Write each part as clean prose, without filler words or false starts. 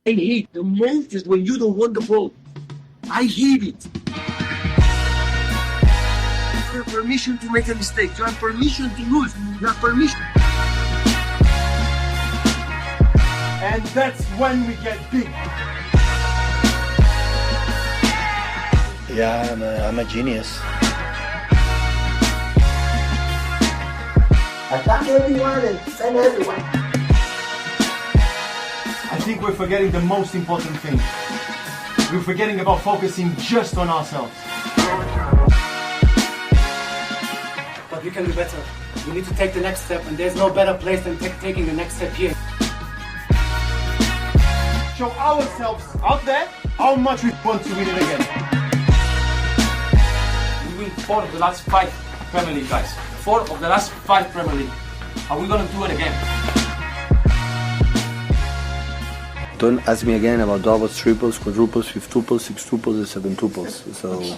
I hate the most is when you don't want the ball. I hate it. You have permission to make a mistake. You have permission to lose. You have permission. And that's when we get big. Yeah, I'm a genius. Attack everyone and send everyone. I think we're forgetting the most important thing. We're forgetting about focusing just on ourselves. But we can do better. We need to take the next step, and there's no better place than taking the next step here. Show ourselves out there how much we want to win it again. We win 4 of the last 5 Premier League, guys. 4 of the last 5 Premier League. Are we going to do it again? Don't ask me again about doubles, triples, quadruples, fifth-tuples, six-tuples, and seven-tuples. So...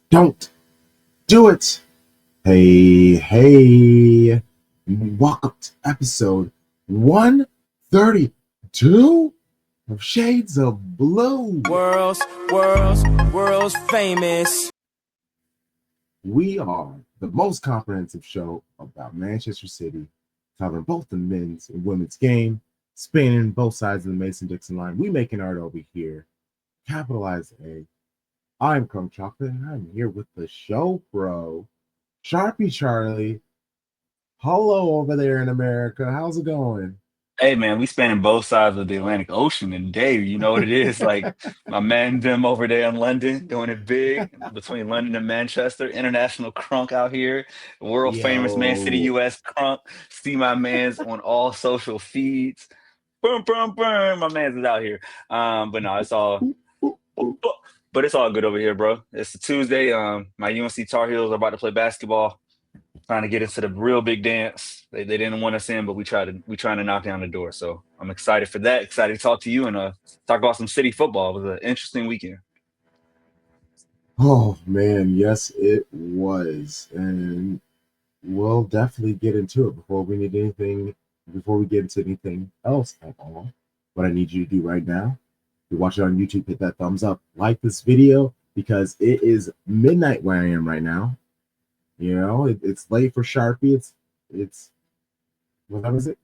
don't do it. Hey. Welcome to episode 132 of Shades of Blue. World's famous. We are the most comprehensive show about Manchester City, covering both the men's and women's game, spanning both sides of the Mason-Dixon line. We making art over here. Capitalize A. I'm Crunk Chocolate, and I'm here with the show bro, Sharpie Charlie. Hello over there in America. How's it going? Hey man, we spanning both sides of the Atlantic Ocean, and Dave, you know what it is. Like my man them over there in London doing it big between London and Manchester. International Crunk out here, world famous Man City US Crunk. See my man's on all social feeds. Boom, my man's is out here. But no, it's all good over here, bro. It's a Tuesday. My UNC Tar Heels are about to play basketball. Trying to get into the real big dance. They didn't want us in, but we trying to knock down the door. So I'm excited for that. Excited to talk to you and talk about some city football. It was an interesting weekend. Oh man, yes it was, and we'll definitely get into it before we get into anything else at all. What I need you to do right now, if you're watching on YouTube, hit that thumbs up, like this video, because it is midnight where I am right now. You know, it's late for Sharpie. It's what time is it?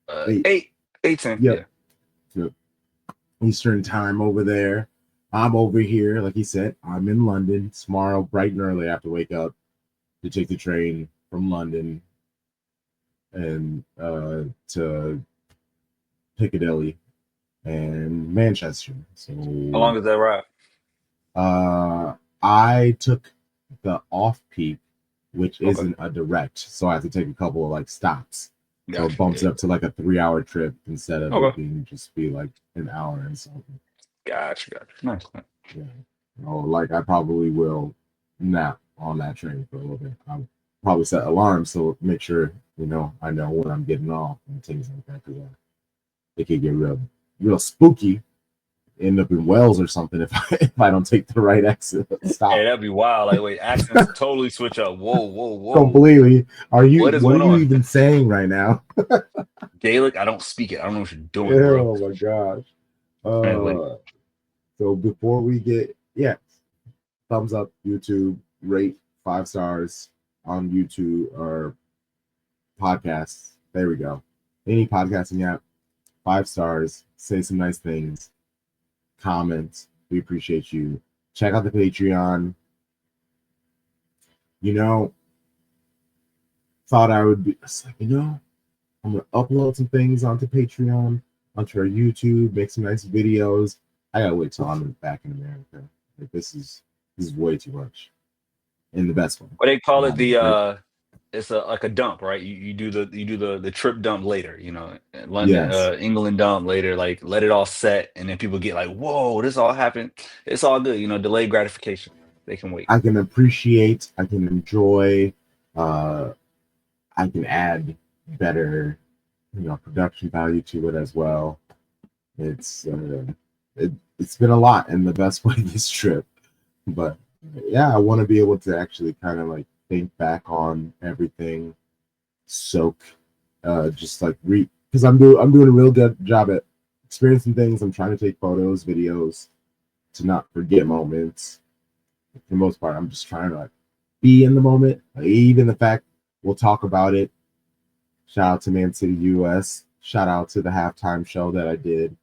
8:10. Yep. Eastern time over there. I'm over here, like he said. I'm in London. Tomorrow, bright and early, I have to wake up to take the train from London and to Piccadilly and Manchester. So how long is that ride? I took the off-peak, which isn't a direct, so I have to take a couple of like stops. So it bumps it up to like a 3-hour trip instead of it being just be like an hour and something. Gotcha. Nice. Yeah. Like I probably will nap on that train for a little bit. I'll probably set alarms so make sure I know when I'm getting off and things like that, because it could get real spooky. End up in Wales or something if I don't take the right exit. Stop. Hey, that'd be wild. Like, wait, accents totally switch up. Whoa. Completely. What are you even saying right now? Gaelic? I don't speak it. I don't know what you're doing, bro. Oh my gosh. So before we get thumbs up, YouTube, rate 5 stars on YouTube or podcasts. There we go. Any podcasting app, 5 stars, say some nice things. Comment. We appreciate you. Check out the Patreon. Thought I would be I'm gonna upload some things onto Patreon, onto our YouTube, make some nice videos. I gotta wait till I'm back in America. Like this is way too much. In the best one. What they call it, it's like a dump, right? You do the trip dump later, London, yes. England dump later, like let it all set, and then people get like, whoa, this all happened. It's all good, delayed gratification. They can wait. I can appreciate, I can enjoy, I can add better, production value to it as well. It's been a lot in the best way this trip, but yeah, I want to be able to actually kind of like think back on everything, soak just like because I'm doing a real good job at experiencing things. I'm trying to take photos, videos to not forget moments. For the most part, I'm just trying to like be in the moment. Like, even the fact we'll talk about it. Shout out to Man City US. Shout out to the halftime show that I did.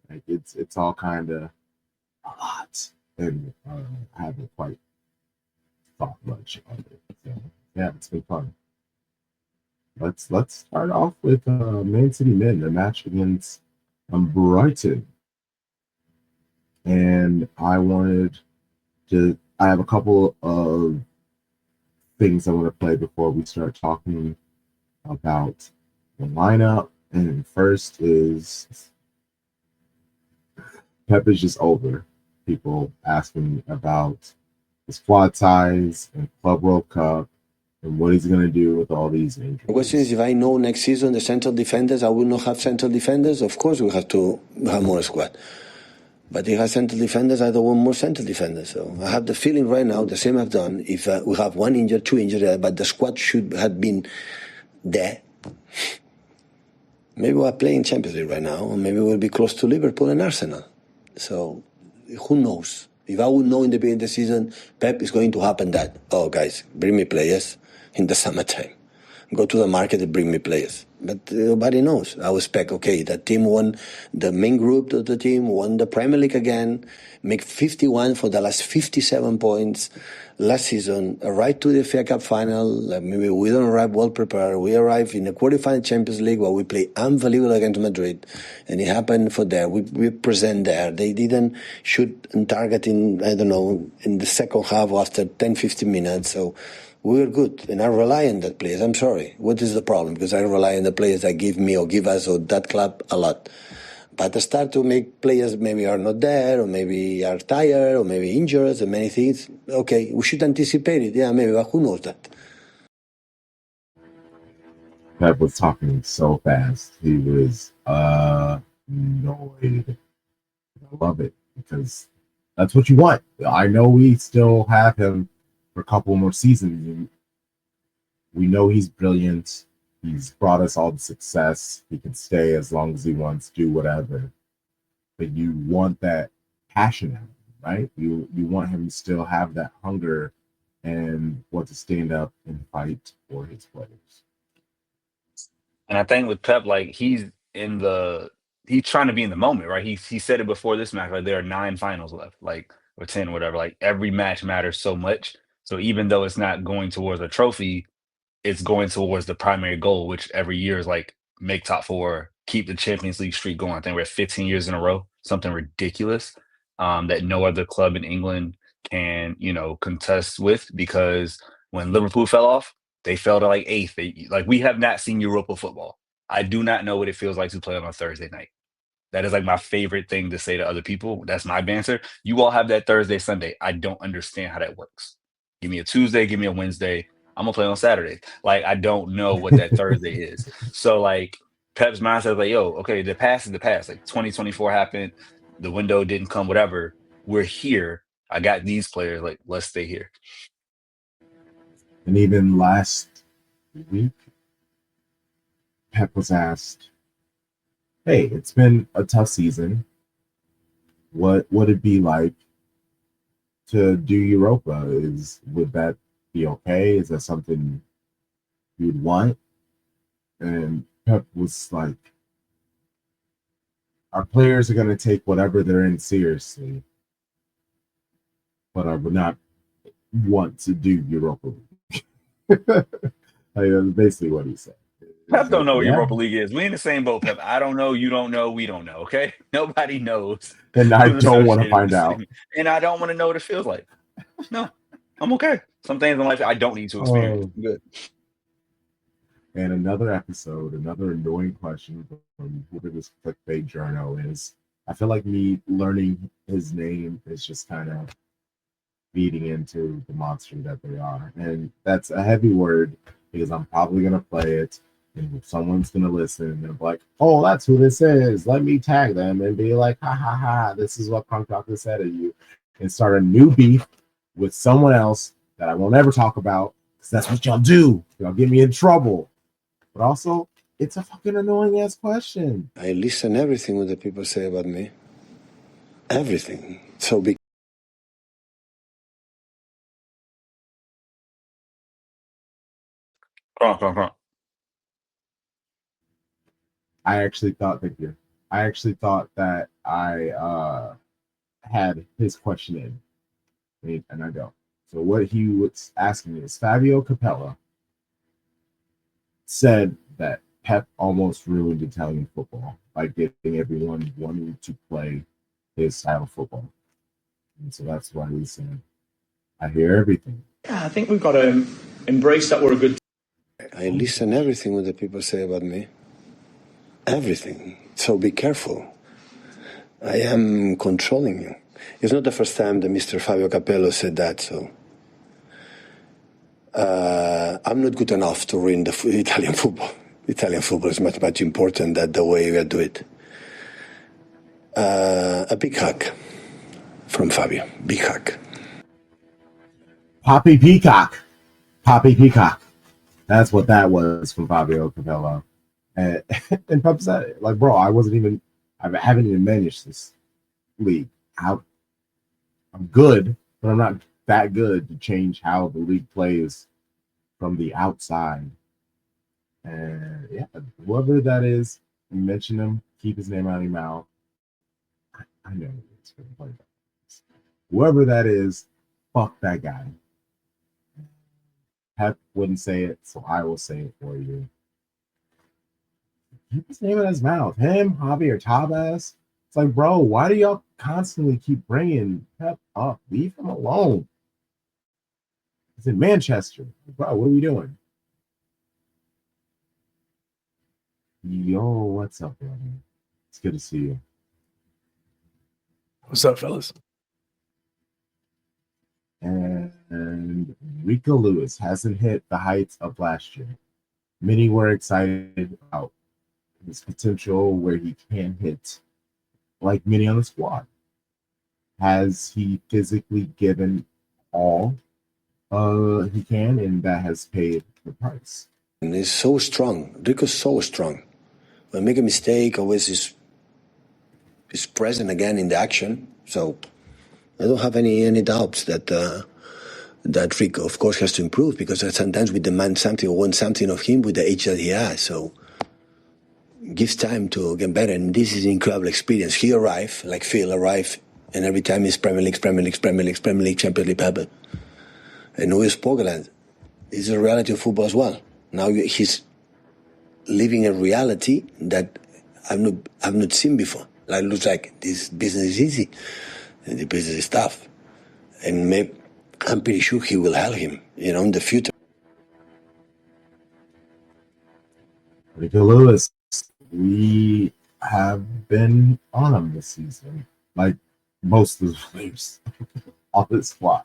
Like it's all kind of a lot, and I haven't quite thought much of it. So yeah, it's been fun. Let's start off with Man City men, the match against Brighton, and I have a couple of things I want to play before we start talking about the lineup. And first is Pep is just over. People asking about the squad size and Club World Cup and what he's going to do with all these injuries. The question is, if I know next season the central defenders, I will not have central defenders. Of course, we have to have more squad. But if I have central defenders, I don't want more central defenders. So I have the feeling right now, the same I've done, if we have one injured, two injured, but the squad should have been there. Maybe we're playing Champions League right now, or maybe we'll be close to Liverpool and Arsenal. So who knows? If I would know in the beginning of the season, Pep is going to happen that, oh, guys, bring me players in the summertime. Go to the market and bring me players. But nobody knows. I expect, okay, that team won, the main group of the team won the Premier League again, make 51 for the last 57 points last season, arrive to the FA Cup final. Maybe we don't arrive well prepared. We arrive in the quarterfinal Champions League where we play unbelievable against Madrid. And it happened for there. We present there. They didn't shoot and target in, I don't know, in the second half after 10, 15 minutes. So we were good, and I rely on that players. I'm sorry. What is the problem? Because I rely on the players that give me or give us or that club a lot. But I start to make players maybe are not there, or maybe are tired, or maybe injured, and many things. Okay, we should anticipate it. Yeah, maybe, but who knows that? Pep was talking so fast. He was annoyed. I love it because that's what you want. I know we still have him for a couple more seasons. We know he's brilliant. He's brought us all the success. He can stay as long as he wants, do whatever. But you want that passion out of him, right? You want him to still have that hunger and want to stand up and fight for his players. And I think with Pep, like he's trying to be in the moment, right? He said it before this match, like there are 9 finals left, like or 10, whatever. Like every match matters so much. So even though it's not going towards a trophy, it's going towards the primary goal, which every year is like make top 4, keep the Champions League streak going. I think we're at 15 years in a row, something ridiculous that no other club in England can, contest with, because when Liverpool fell off, they fell to like 8th. We have not seen Europa football. I do not know what it feels like to play on a Thursday night. That is like my favorite thing to say to other people. That's my banter. You all have that Thursday, Sunday. I don't understand how that works. Give me a Tuesday, give me a Wednesday. I'm gonna play on Saturday. Like, I don't know what that Thursday is. So like Pep's mindset is like, yo, okay, the past is the past. Like 2024 happened, the window didn't come, whatever. We're here. I got these players, like, let's stay here. And even last week, Pep was asked, hey, it's been a tough season. What would it be like to do Europa? Would that be okay? Is that something you'd want? And Pep was like, our players are going to take whatever they're in seriously, but I would not want to do Europa League. That's basically what he said. Pep don't know what Europa League is. We in the same boat, Pep. I don't know, you don't know, we don't know, okay? Nobody knows. And I don't want to find out. And I don't want to know what it feels like. No, I'm okay. Some things in life I don't need to experience. Good. And another episode, another annoying question from this clickbait journal is, I feel like me learning his name is just kind of feeding into the monster that they are. And that's a heavy word because I'm probably going to play it. And if someone's going to listen, they're like, oh, that's who this is. Let me tag them and be like, ha, ha, ha, this is what Crunk Doctor said of you. And start a new beef with someone else that I won't ever talk about because that's what y'all do. Y'all get me in trouble. But also, It's a fucking annoying ass question. I listen everything what the people say about me. Everything. So be Crunk. I actually thought that I had his question in, and I don't. So what he was asking is Fabio Capella said that Pep almost ruined Italian football by getting everyone wanting to play his style of football. And so that's why he said, I hear everything. Yeah, I think we've got to embrace that we're a good. I listen everything what the people say about me. Everything. So be careful. I am controlling you. It's not the first time that Mr. Fabio Capello said that, so I'm not good enough to ruin the Italian football. Italian football is much, much important than the way we do it. A big hug from Fabio. Big hug. Poppy Peacock. That's what that was from Fabio Capello. And Pep said, like, bro, I haven't even managed this league. I'm good, but I'm not that good to change how the league plays from the outside. And yeah, whoever that is, mention him, keep his name out of your mouth. I know it's going to play that. Whoever that is, fuck that guy. Pep wouldn't say it, so I will say it for you. Keep his name in his mouth. Him, Javi, or Tabas. It's like, bro, why do y'all constantly keep bringing Pep up? Leave him alone. It's in Manchester. Bro, what are we doing? Yo, what's up, brother? It's good to see you. What's up, fellas? And Rico Lewis hasn't hit the heights of last year. Many were excited about his potential where he can hit like many on the squad. Has he physically given all he can, and that has paid the price? And he's so strong. Rico's so strong. When make a mistake, always is present again in the action. So I don't have any doubts that Rico, of course, has to improve, because sometimes we demand something or want something of him with the age that he has. So gives time to get better, and this is an incredible experience. He arrived, like Phil arrived, and every time he's Premier League, Champions League, Pepper. And now he's Portland. It's a reality of football as well. Now he's living a reality that I've not seen before. Like, it looks like this business is easy, and the business is tough. And I'm pretty sure he will help him, in the future. Rico Lewis, we have been on him this season, like most of the players on this squad,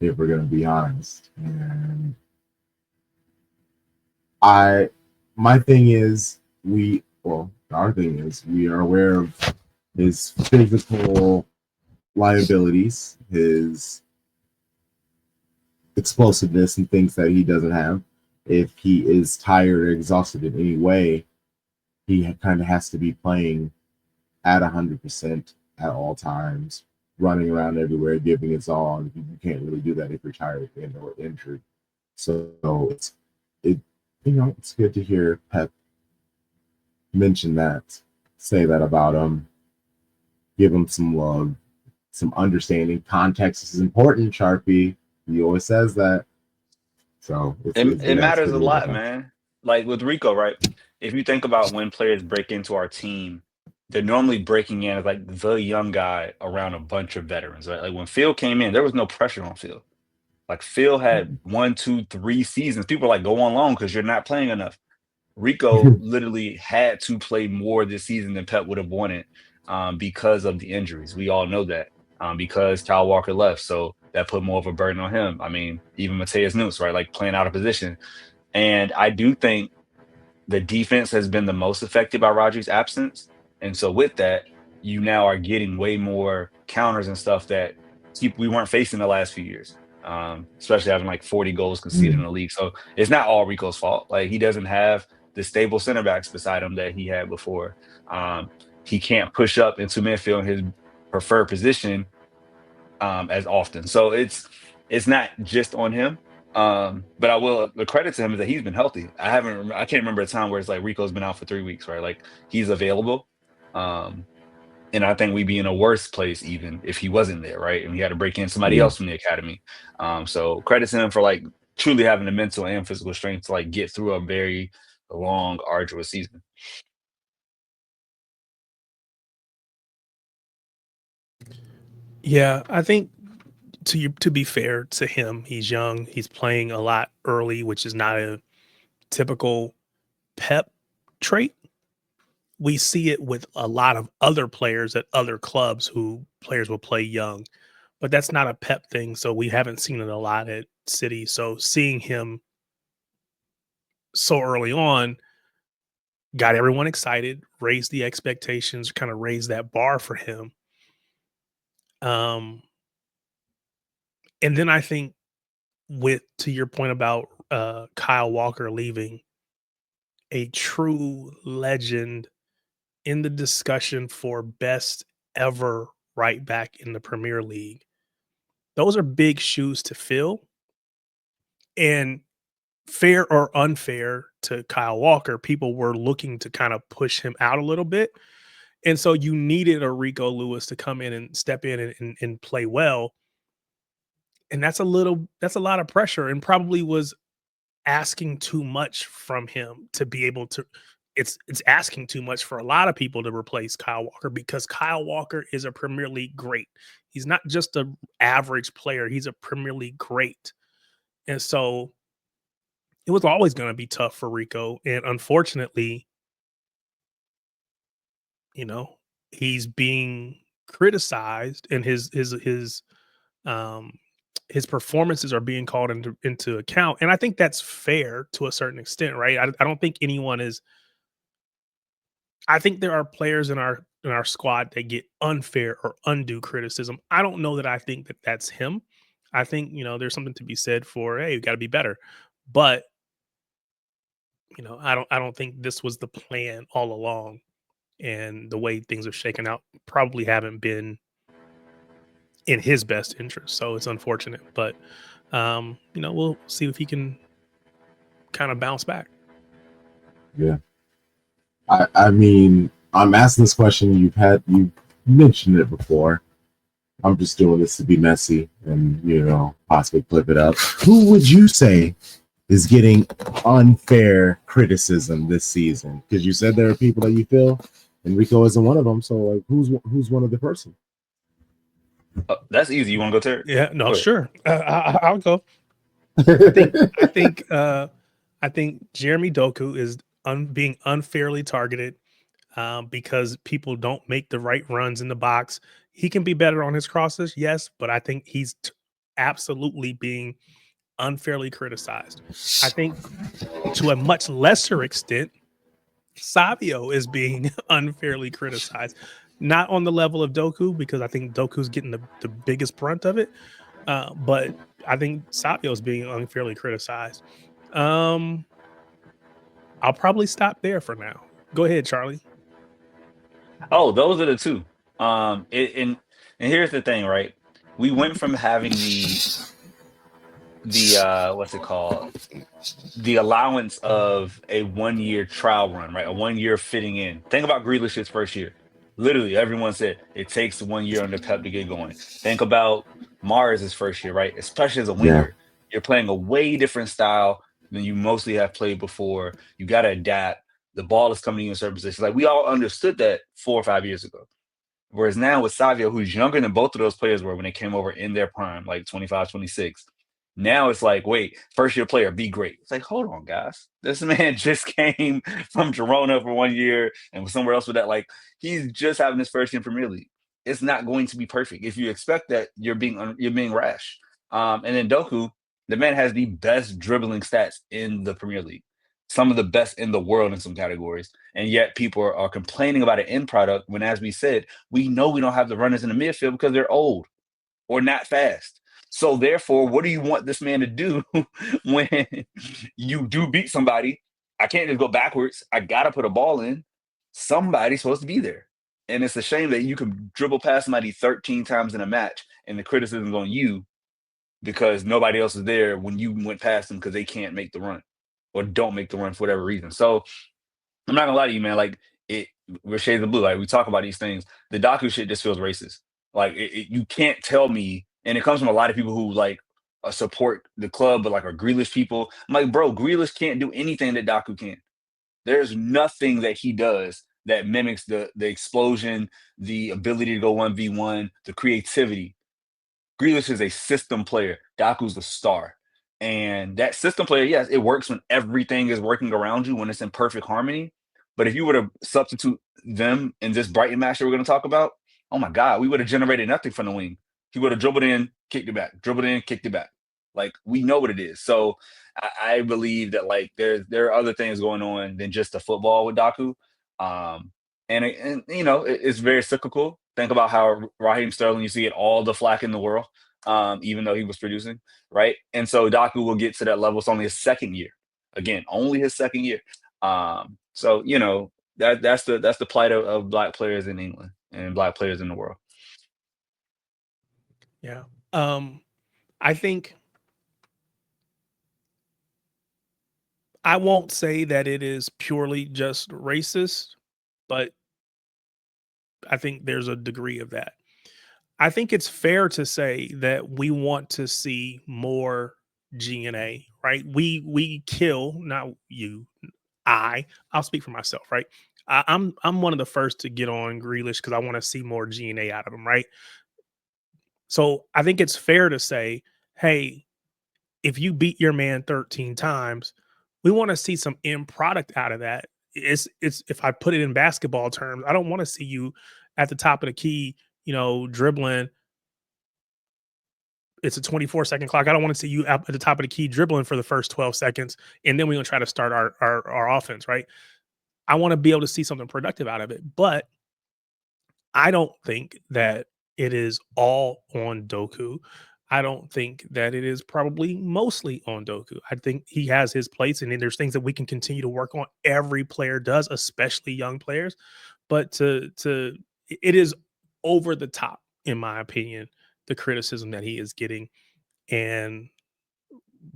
if we're going to be honest. And our thing is we are aware of his physical liabilities, his explosiveness, and things that he doesn't have. If he is tired or exhausted in any way, he kind of has to be playing at 100% at all times, running around everywhere, giving his all. You can't really do that if you're tired and or injured. So it's good to hear Pep mention that, say that about him, give him some love, some understanding. Context is important, Sharpie. He always says that. So It matters a lot, man. Like with Rico, right? If you think about when players break into our team, they're normally breaking in as like the young guy around a bunch of veterans, right? Like when Phil came in, there was no pressure on Phil. Like Phil had 1, 2, 3 seasons. People were like, go on loan because you're not playing enough. Rico literally had to play more this season than Pep would have wanted because of the injuries. We all know that because Kyle Walker left. So that put more of a burden on him. I mean, even Mateus Nunes, right? Like playing out of position. And I do think the defense has been the most affected by Rodri's absence. And so with that, you now are getting way more counters and stuff that we weren't facing the last few years. Especially having like 40 goals conceded in the league. So it's not all Rico's fault. Like he doesn't have the stable center backs beside him that he had before. He can't push up into midfield in his preferred position as often. So it's not just on him. But the credit to him is that he's been healthy. I can't remember a time where it's like Rico's been out for 3 weeks, right? Like he's available. And I think we'd be in a worse place even if he wasn't there, right? And we had to break in somebody else from the academy. So credit to him for like truly having the mental and physical strength to like get through a very long, arduous season. Yeah, I think to be fair to him, he's young. He's playing a lot early, which is not a typical Pep trait. We see it with a lot of other players at other clubs who players will play young, but that's not a Pep thing. So we haven't seen it a lot at City. So seeing him so early on got everyone excited, raised the expectations, kind of raised that bar for him. And then I think to your point about Kyle Walker leaving, a true legend in the discussion for best ever right back in the Premier League. Those are big shoes to fill. And fair or unfair to Kyle Walker, people were looking to kind of push him out a little bit. And so you needed a Rico Lewis to come in and step in and play well. And that's a lot of pressure, and probably was asking too much from him to be able to. It's asking too much for a lot of people to replace Kyle Walker, because Kyle Walker is a Premier League great. He's not just an average player. He's a Premier League great. And so it was always going to be tough for Rico. And unfortunately, he's being criticized, and his performances are being called into account. And I think that's fair to a certain extent, right? I don't think anyone is. I think there are players in our squad that get unfair or undue criticism. I don't know that I think that that's him. I think, there's something to be said for, hey, you got to be better. But, I don't think this was the plan all along. And the way things are shaken out probably haven't been in his best interest. So it's unfortunate. But, we'll see if he can kind of bounce back. Yeah. I mean, I'm asking this question. You've mentioned it before. I'm just doing this to be messy and, possibly flip it up. Who would you say is getting unfair criticism this season? Because you said there are people that you feel, and Rico isn't one of them. So, like, who's one of the person? That's easy. You want to go, Tarik? Yeah, no, sure. I'll go. I think Jeremy Doku is being unfairly targeted because people don't make the right runs in the box. He can be better on his crosses, yes, but I think he's absolutely being unfairly criticized. I think to a much lesser extent, Savio is being unfairly criticized. Not on the level of Doku, because I think Doku's getting the biggest brunt of it. But I think Savio is being unfairly criticized. I'll probably stop there for now. Go ahead, Charlie. Oh, those are the two. And here's the thing, right? We went from having the what's it called? The allowance of a 1-year trial run, right? A 1 year fitting in. Think about Grealish's first year. Literally, everyone said it takes 1 year under Pep to get going. Think about Mars' first year, right? Especially as a winger. Yeah. You're playing a way different style than you mostly have played before. You got to adapt. The ball is coming in certain positions. Like, we all understood that 4 or 5 years ago. Whereas now with Savio, who's younger than both of those players were when they came over in their prime, like 25, 26. Now it's like, wait, first-year player, be great. It's like, hold on, guys. This man just came from Girona for 1 year and somewhere else with that. Like, he's just having his first year in Premier League. It's not going to be perfect. If you expect that, you're being rash. And then Doku, the man has the best dribbling stats in the Premier League. Some of the best in the world in some categories. And yet people are complaining about an end product when, as we said, we know we don't have the runners in the midfield because they're old or not fast. So therefore, what do you want this man to do when you do beat somebody I can't just go backwards. I gotta put a ball in. Somebody's supposed to be there. And it's a shame that you can dribble past somebody 13 times in a match and the criticism's on you because nobody else is there when you went past them because they can't make the run or don't make the run for whatever reason. So I'm not gonna lie to you, man. Like we're shades of blue. Like we talk about these things. The Doku shit just feels racist. Like you can't tell me, and it comes from a lot of people who like support the club, but like are Grealish people. I'm like, bro, Grealish can't do anything that Doku can. There's nothing that he does that mimics the explosion, the ability to go 1v1, the creativity. Grealish is a system player. Daku's the star. And that system player, yes, it works when everything is working around you, when it's in perfect harmony. But if you were to substitute them in this Brighton match that we're going to talk about, oh my God, we would have generated nothing from the wing. He would have dribbled in, kicked it back, dribbled in, kicked it back. Like we know what it is. So I believe that like there are other things going on than just the football with Daku. And you know, it's very cyclical. Think about how Raheem Sterling, you see it all the flack in the world, even though he was producing, right? And so Daku will get to that level. It's only his second year. Again, only his second year. So you know, that's the plight of black players in England and black players in the world. Yeah. I think I won't say that it is purely just racist, but I think there's a degree of that. I think it's fair to say that we want to see more GNA, right? We kill, not you, I'll speak for myself, right? I'm one of the first to get on Grealish because I want to see more GNA out of him, right? So I think it's fair to say, hey, if you beat your man 13 times, we want to see some end product out of that. It's if I put it in basketball terms, I don't want to see you at the top of the key, you know, dribbling. It's a 24-second clock. I don't want to see you at the top of the key dribbling for the first 12 seconds, and then we're going to try to start our offense, right? I want to be able to see something productive out of it. But I don't think that it is all on Doku. I don't think that it is probably mostly on Doku. I think he has his place, and then there's things that we can continue to work on. Every player does, especially young players. But it is over the top, in my opinion, the criticism that he is getting. And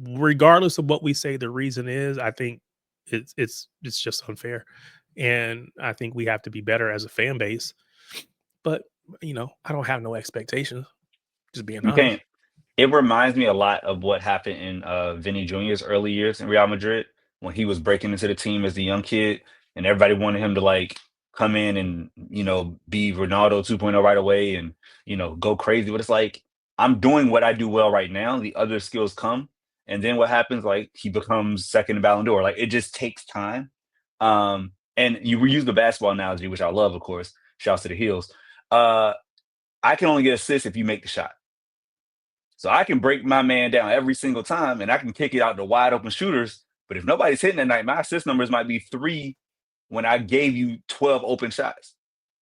regardless of what we say the reason is, I think it's just unfair. And I think we have to be better as a fan base. But, you know, I don't have no expectations, just being You honest. can't. It reminds me a lot of what happened in Vinny Jr.'s early years in Real Madrid when he was breaking into the team as a young kid, and everybody wanted him to like come in and you know be Ronaldo 2.0 right away and you know go crazy. But it's like I'm doing what I do well right now. The other skills come, and then what happens? Like he becomes second in Ballon d'Or. Like it just takes time. And you reuse the basketball analogy, which I love, of course. Shouts to the Heels. I can only get assists if you make the shot. So I can break my man down every single time and I can kick it out to wide open shooters. But if nobody's hitting that night, my assist numbers might be 3 when I gave you 12 open shots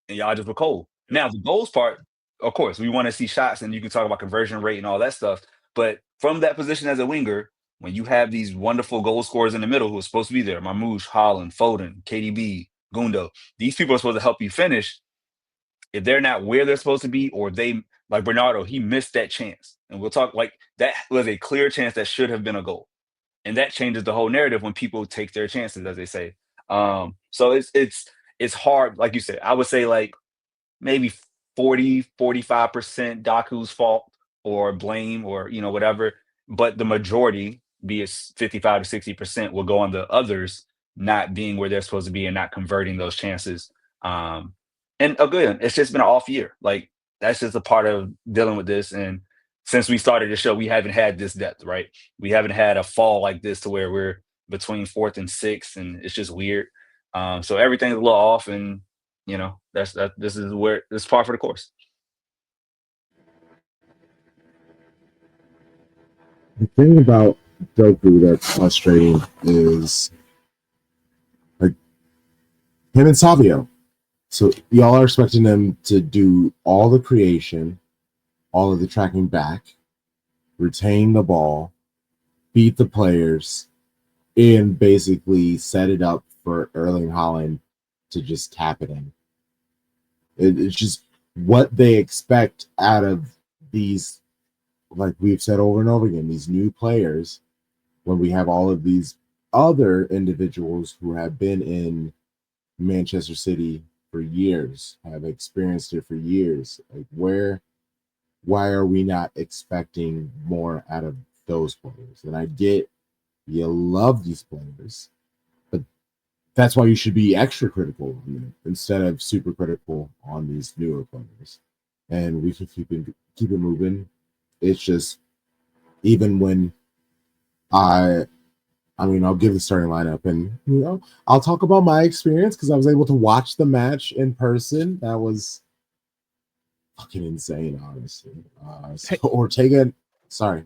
and y'all just were cold. Now, the goals part, of course, we want to see shots and you can talk about conversion rate and all that stuff. But from that position as a winger, when you have these wonderful goal scorers in the middle who are supposed to be there, Marmoush, Holland, Foden, KDB, Gundo, these people are supposed to help you finish. If they're not where they're supposed to be, or they like Bernardo, he missed that chance. And we'll talk like that was a clear chance that should have been a goal. And that changes the whole narrative when people take their chances, as they say. So it's hard, like you said. I would say like maybe 40-45% Daku's fault or blame or you know, whatever. But the majority, be it 55 to 60%, will go on the others not being where they're supposed to be and not converting those chances. And again, it's just been an off year. Like that's just a part of dealing with this. And since we started the show, we haven't had this depth, right? We haven't had a fall like this to where we're between 4th and 6th, and it's just weird. So everything's a little off, and you know this is where this is par for the course. The thing about Doku that's frustrating is like him and Savio. So y'all are expecting them to do all the creation, all of the tracking back, retain the ball, beat the players, and basically set it up for Erling Haaland to just tap it in. It's just what they expect out of these, like we've said over and over again, these new players, when we have all of these other individuals who have been in Manchester City for years, have experienced it for years. Like, why are we not expecting more out of those players? And I get you love these players, but that's why you should be extra critical on them instead of super critical on these newer players. And we can keep it moving. It's just, even when I mean, I'll give the starting lineup, and I'll talk about my experience because I was able to watch the match in person. That was fucking insane, honestly. So Ortega, sorry.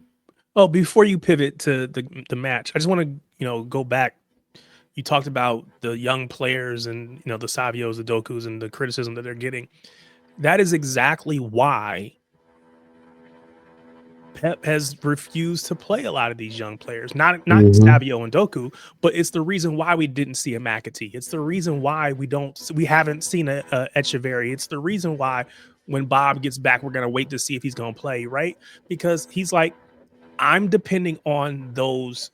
Oh, before you pivot to the match, I just want to go back. You talked about the young players and the Savios, the Dokus, and the criticism that they're getting. That is exactly why Pep has refused to play a lot of these young players, not Savio and Doku, but it's the reason why we didn't see a McAtee. It's the reason why we haven't seen a Echeverry. It's the reason why when Bob gets back, we're going to wait to see if he's going to play, right? Because he's like, I'm depending on those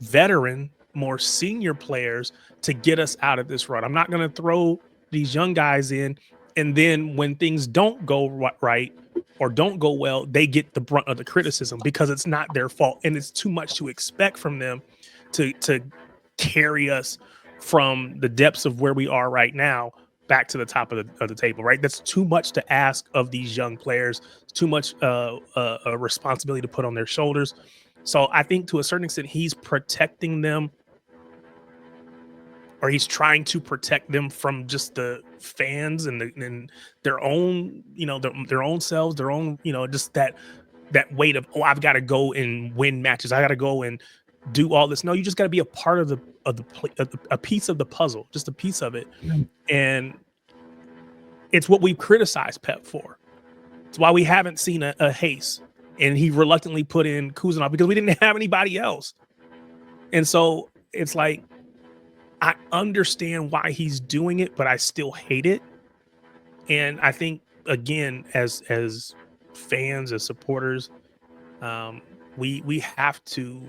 veteran, more senior players to get us out of this run. I'm not going to throw these young guys in, and then when things don't go right or don't go well, they get the brunt of the criticism because it's not their fault, and it's too much to expect from them to carry us from the depths of where we are right now back to the top of the table, right? That's too much to ask of these young players. It's too much a responsibility to put on their shoulders. So I think to a certain extent, he's protecting them, or he's trying to protect them from just the fans and their own, their own selves, their own, just that weight of, oh, I've got to go and win matches. I got to go and do all this. No, you just got to be a part of a piece of the puzzle, just a piece of it. And it's what we've criticized Pep for. It's why we haven't seen a Hayes, and he reluctantly put in Kuzanov because we didn't have anybody else. And so it's like, I understand why he's doing it, but I still hate it. And I think, again, as fans, as supporters, we have to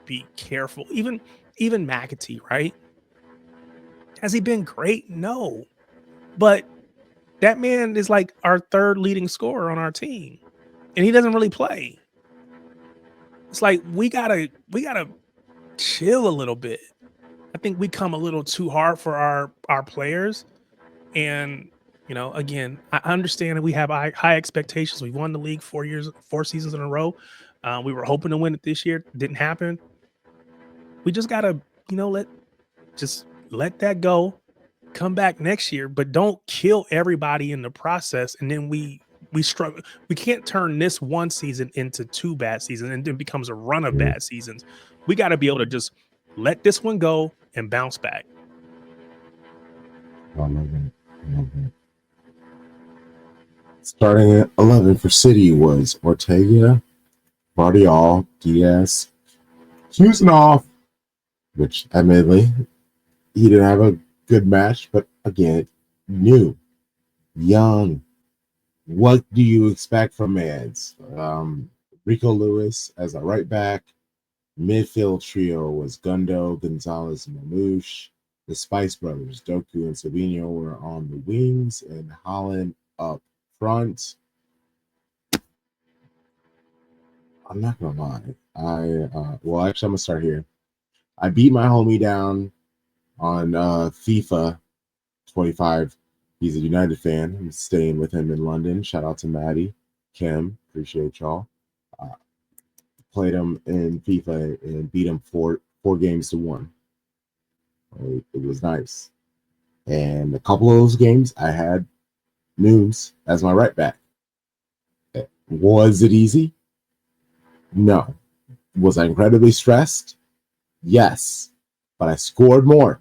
be careful. Even McAtee, right? Has he been great? No. But that man is like our third leading scorer on our team, and he doesn't really play. It's like we gotta chill a little bit. I think we come a little too hard for our players. And, again, I understand that we have high expectations. We won the league 4 seasons in a row. We were hoping to win it this year. Didn't happen. We just got to, let that go, come back next year, but don't kill everybody in the process. And then we struggle. We can't turn this one season into 2 bad seasons and it becomes a run of bad seasons. We got to be able to just let this one go and bounce back. I love it. Starting at 11 for City was Ortega, Bardial, Diaz, Kuzanov, which admittedly he didn't have a good match, but again, new, young. What do you expect from Mads? Rico Lewis as a right back. Midfield trio was Gundo, Gonzalez, and Mamouche. The Spice Brothers, Doku and Savinho, were on the wings, and Haaland up front. I'm not gonna lie. Well, actually, I'm gonna start here. I beat my homie down on FIFA 25. He's a United fan. I'm staying with him in London. Shout out to Maddie, Kim. Appreciate y'all. Played him in FIFA and beat him 4 games to 1. It was nice. And a couple of those games, I had Nooms as my right back. Was it easy? No. Was I incredibly stressed? Yes. But I scored more.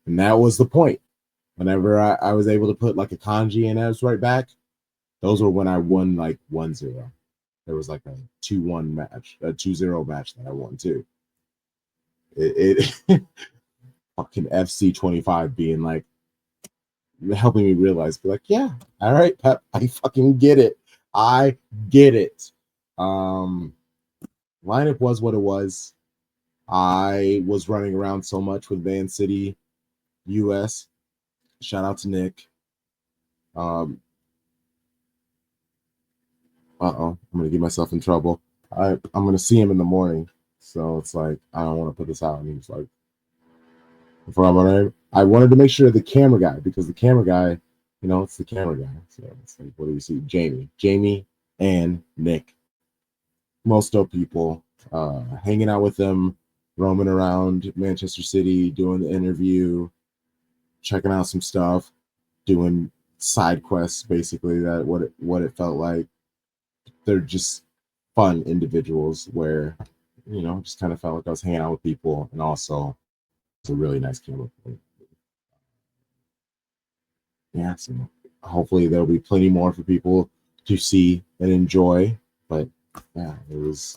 And that was the point. Whenever I was able to put like a Kanji in as right back, those were when I won like 1-0. There was like a 2-1 match, a 2-0 match that I won too. it fucking FC25 being like, helping me realize, be like, yeah, all right, Pep, I fucking get it. I get it. Lineup was what it was. I was running around so much with Van City US. Shout out to Nick. I'm gonna get myself in trouble. I'm gonna see him in the morning. So it's like, I don't want to put this out. And he's like, I wanted to make sure the camera guy, because the camera guy, it's the camera guy. So it's like, what do you see? Jamie and Nick. Most dope people. Hanging out with them, roaming around Manchester City, doing the interview, checking out some stuff, doing side quests, basically. That what it felt like. They're just fun individuals where, just kind of felt like I was hanging out with people, and also it's a really nice camera. Yeah, so hopefully there'll be plenty more for people to see and enjoy. But yeah, it was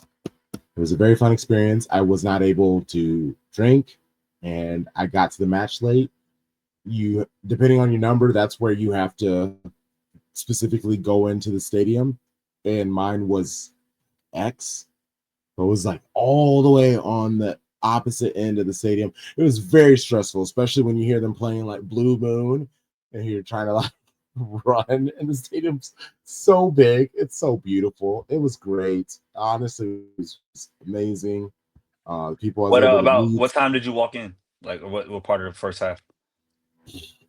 a very fun experience. I was not able to drink, and I got to the match late. You, depending on your number, that's where you have to specifically go into the stadium, and mine was X. So it was like all the way on the opposite end of the stadium. It was very stressful, especially when you hear them playing like Blue Moon and you're trying to like run, and the stadium's so big. It's so beautiful. It was great. Honestly, it was amazing. People What time did you walk in? Like what part of the first half?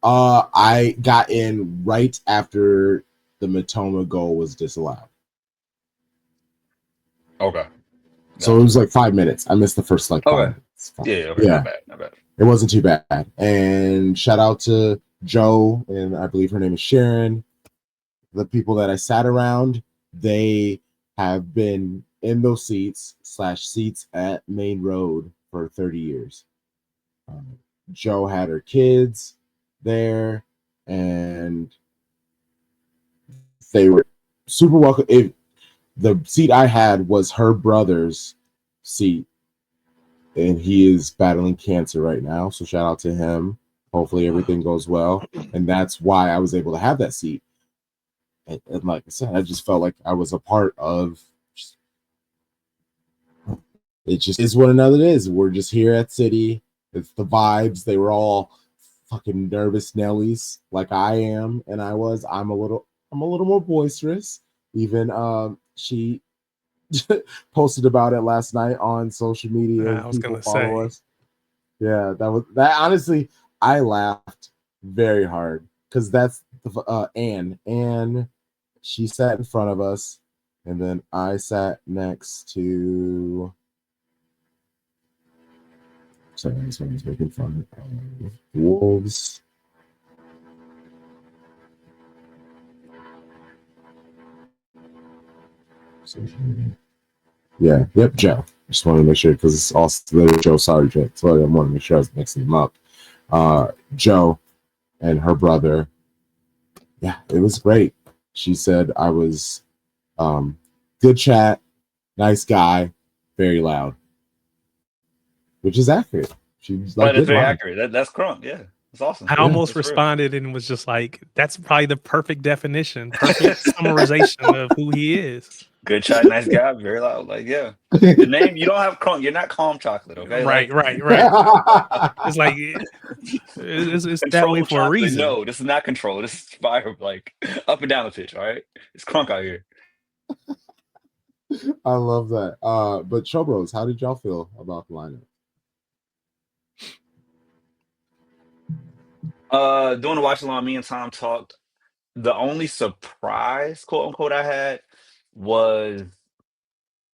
I got in right after the Matoma goal was disallowed. Okay. So it was like 5 minutes. I missed the first like 5 minutes. Yeah, okay. Yeah. Not bad. It wasn't too bad. And shout out to Joe, and I believe her name is Sharon. The people that I sat around, they have been in those seats at Main Road for 30 years. Joe had her kids there, and they were super welcome. The seat I had was her brother's seat, and he is battling cancer right now. So shout out to him. Hopefully everything goes well. And that's why I was able to have that seat. And like I said, I just felt like I was a part of. It just is what another is. We're just here at City. It's the vibes. They were all fucking nervous Nellies, like I am, and I was. I'm a little more boisterous. Even she posted about it last night on social media. I was gonna say. Us. Yeah, that. Honestly, I laughed very hard because that's Anne. She sat in front of us, and then I sat next to. Sorry, this one is making fun of wolves. Yeah, yep, Joe. Just wanted to make sure because it's also Joe Sargent, so I want to make sure I was mixing them up. Joe and her brother. Yeah, it was great. She said I was good chat, nice guy, very loud, which is accurate. She's like, it's very accurate. That's Crunk. Yeah, it's awesome. I almost responded and was just like, "That's probably the perfect definition, perfect summarization of who he is." Good chat, nice guy, very loud. Like, yeah, the name you don't have Crunk. You're not Calm Chocolate, okay? Right. It's like it's that way for a reason. No, this is not control. This is fire, like up and down the pitch. All right, it's Crunk out here. I love that. But Show Bros, how did y'all feel about the lineup? Doing the watch along, me and Tom talked. The only surprise, quote unquote, I had was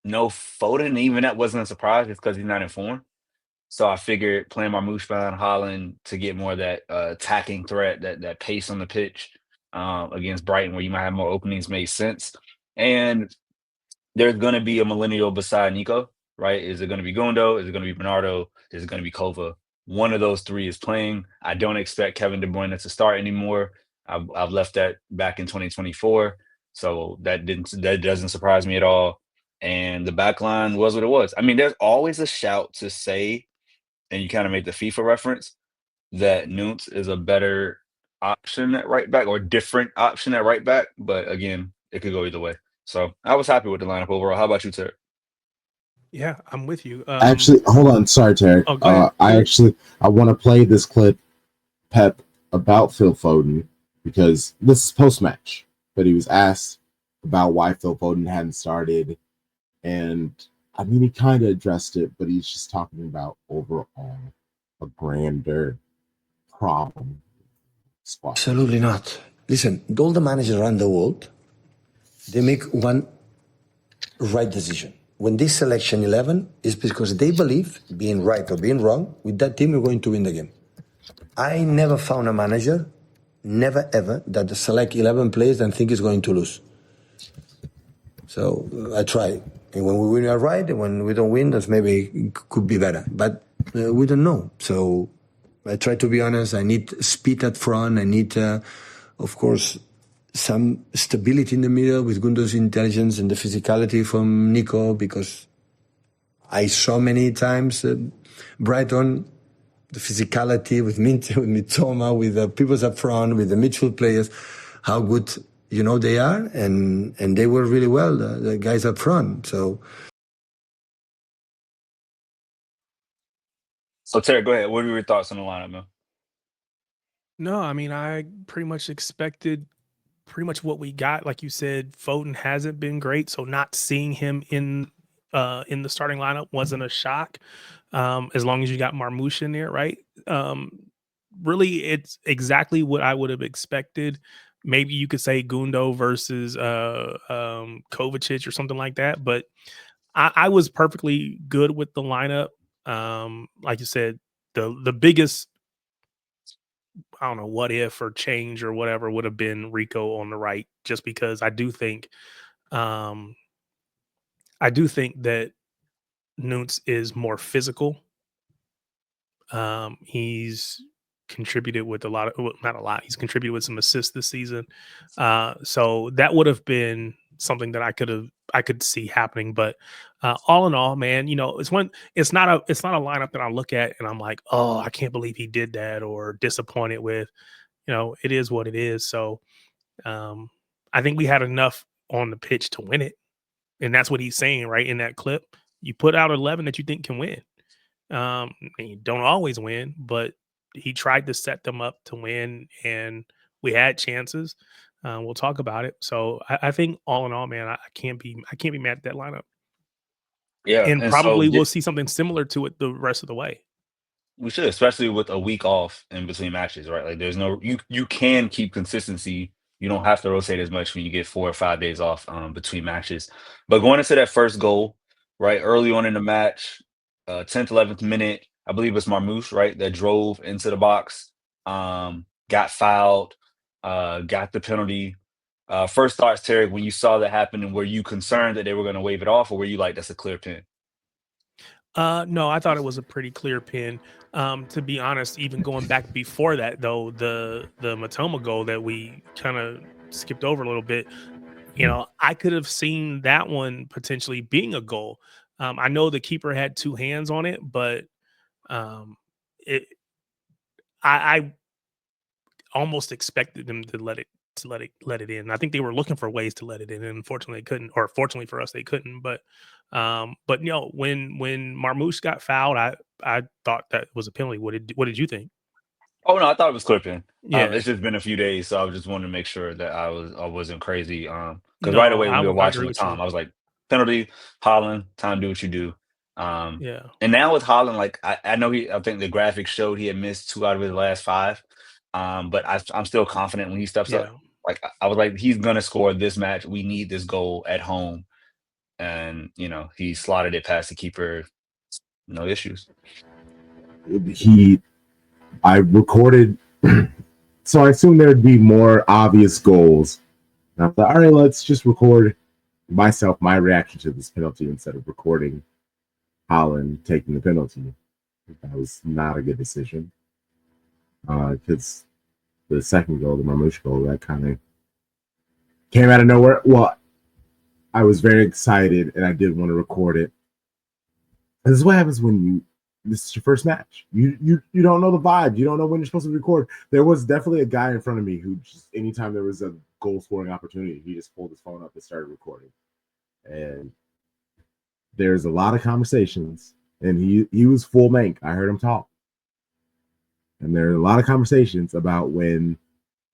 no Foden. Even that wasn't a surprise because he's not in form. So I figured playing Marmoush Holland to get more of that attacking threat, that pace on the pitch against Brighton, where you might have more openings, made sense. And there's going to be a millennial beside Nico, right? Is it going to be Gundo? Is it going to be Bernardo? Is it going to be Kova? One of those three is playing. I don't expect Kevin De Bruyne to start anymore. I've left that back in 2024, so that doesn't surprise me at all. And the back line was what it was. I mean, there's always a shout to say and you kind of make the FIFA reference, that Nunes is a better option at right back or different option at right back. But again, it could go either way. So I was happy with the lineup overall. How about you, Terry? Yeah, I'm with you. Actually, hold on. Sorry, Terry. Oh, go ahead. I want to play this clip, Pep, about Phil Foden, because this is post-match, but he was asked about why Phil Foden hadn't started, and I mean, he kind of addressed it, but he's just talking about overall a grander problem. Squad. Absolutely not. Listen, all the managers around the world, they make one right decision. When they selection 11, is because they believe, being right or being wrong, with that team you're going to win the game. I never found a manager, never ever, that select 11 players and think he's going to lose. So I try. And when we win, we are right. And when we don't win, that's maybe it could be better. But we don't know. So I try to be honest. I need speed at front. I need, of course, some stability in the middle with Gundo's intelligence and the physicality from Nico, because I saw many times Brighton, the physicality with Mitoma, with the people up front, with the midfield players, how good they are, and they were really well, the guys up front. So Terry, go ahead. What are your thoughts on the lineup, man? No, I mean, I pretty much expected pretty much what we got. Like you said, Foden hasn't been great, so not seeing him in the starting lineup wasn't a shock. As long as you got Marmoush in there, right? Really, it's exactly what I would have expected. Maybe you could say Gundo versus Kovacic or something like that, but I was perfectly good with the lineup. Like you said, the biggest, I don't know, what if or change or whatever would have been Rico on the right, just because I do think that Nunes is more physical. He's contributed with a lot of, well, not a lot. He's contributed with some assists this season. So that would have been something that I could see happening. But all in all, man, it's not a lineup that I look at and I'm like, oh, I can't believe he did that, or disappointed with. It is what it is. So I think we had enough on the pitch to win it. And that's what he's saying right in that clip. You put out 11 that you think can win. And you don't always win, but he tried to set them up to win, and we had chances. We'll talk about it. So I think all in all, man, I can't be mad at that lineup. Yeah, And and probably we'll see something similar to it the rest of the way. we should, especially with a week off in between matches, right? Like, there's no you can keep consistency. You don't have to rotate as much when you get 4 or 5 days off between matches. But going into that first goal, right, early on in the match, 10th, 11th minute, I believe it's Marmoush, right, that drove into the box, got fouled, got the penalty. First thoughts, Terry, when you saw that happen, and were you concerned that they were going to wave it off, or were you like, that's a clear pin? No, I thought it was a pretty clear pin. To be honest, even going back before that, though, the Matoma goal that we kind of skipped over a little bit, I could have seen that one potentially being a goal. I know the keeper had 2 hands on it, but I almost expected them to let it in. I think they were looking for ways to let it in, and unfortunately they couldn't, or fortunately for us they couldn't. But when Marmoush got fouled, I thought that was a penalty. What did you think? Oh no, I thought it was clipping. Yeah. It's just been a few days, so I just wanted to make sure that I wasn't crazy. Because No, right away when we were I watching agree with with you. Tom, I was like, penalty, Holland, time to do what you do. Yeah. And now with Holland, like I know I think the graphics showed he had missed 2 out of his last 5. But I'm still confident when he steps Yeah. up. Like I was like, he's gonna score this match. We need this goal at home, and he slotted it past the keeper, no issues. I recorded, so I assumed there'd be more obvious goals. And I thought, all right, let's just record my reaction to this penalty instead of recording Holland taking the penalty. That was not a good decision. Because the second goal, the Marmoush goal, that kind of came out of nowhere. Well, I was very excited and I did want to record it. This is what happens when you this is your first match. You don't know the vibe. You don't know when you're supposed to record. There was definitely a guy in front of me who just anytime there was a goal scoring opportunity, he just pulled his phone up and started recording. And there's a lot of conversations, and he was full mank. I heard him talk. And there are a lot of conversations about when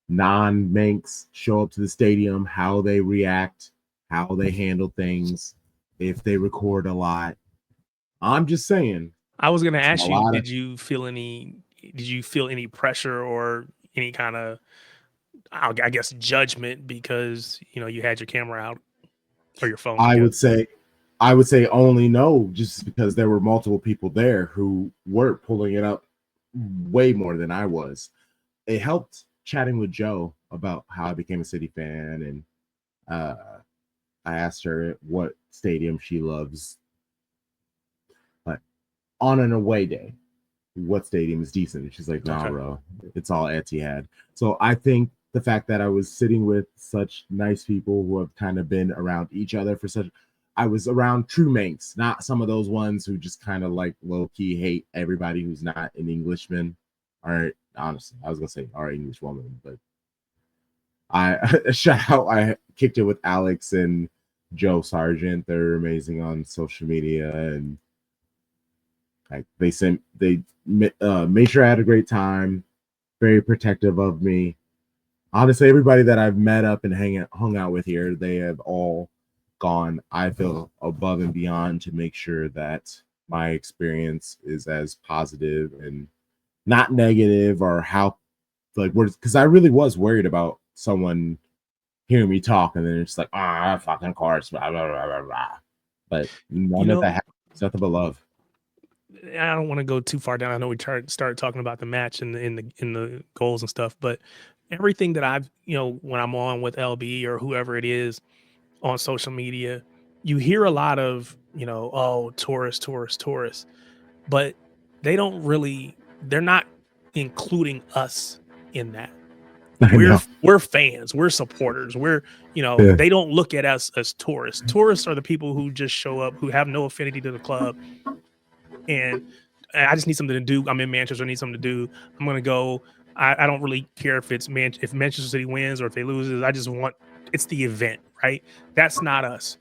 non-Manx show up to the stadium, how they react, how they handle things, if they record a lot. I'm just saying. I was going to ask you, did you feel any pressure or any kind of, I guess, judgment because, you had your camera out or your phone? I would say only no, just because there were multiple people there who were pulling it up way more than I was. It helped chatting with Joe about how I became a City fan, and I asked her what stadium she loves, but on an away day, what stadium is decent? And she's like, nah, bro, it's all Etihad. So I think the fact that I was sitting with such nice people who have kind of been around each other for such, I was around true Manx, not some of those ones who just kind of like low key hate everybody who's not an Englishman. Or honestly, I was gonna say our English woman, but I shout out. I kicked it with Alex and Joe Sargent. They're amazing on social media, and like they made sure I had a great time. Very protective of me. Honestly, everybody that I've met up and hung out with here, they have all gone, I feel, above and beyond to make sure that my experience is as positive and not negative, or how like because I really was worried about someone hearing me talk and then it's like fucking course, blah, blah, blah, blah, blah. But none of that happened. It's nothing but love. I don't want to go too far down. I know we started talking about the match and in the goals and stuff, but everything that I've when I'm on with LB or whoever it is on social media, you hear a lot of tourists, but they're not including us in that. We're fans, we're supporters, they don't look at us as tourists. Tourists are the people who just show up, who have no affinity to the club, and I just need something to do. I'm in Manchester, I need something to do. I'm gonna go. I don't really care if if Manchester City wins or if they loses. I just want, it's the event, right? That's not us.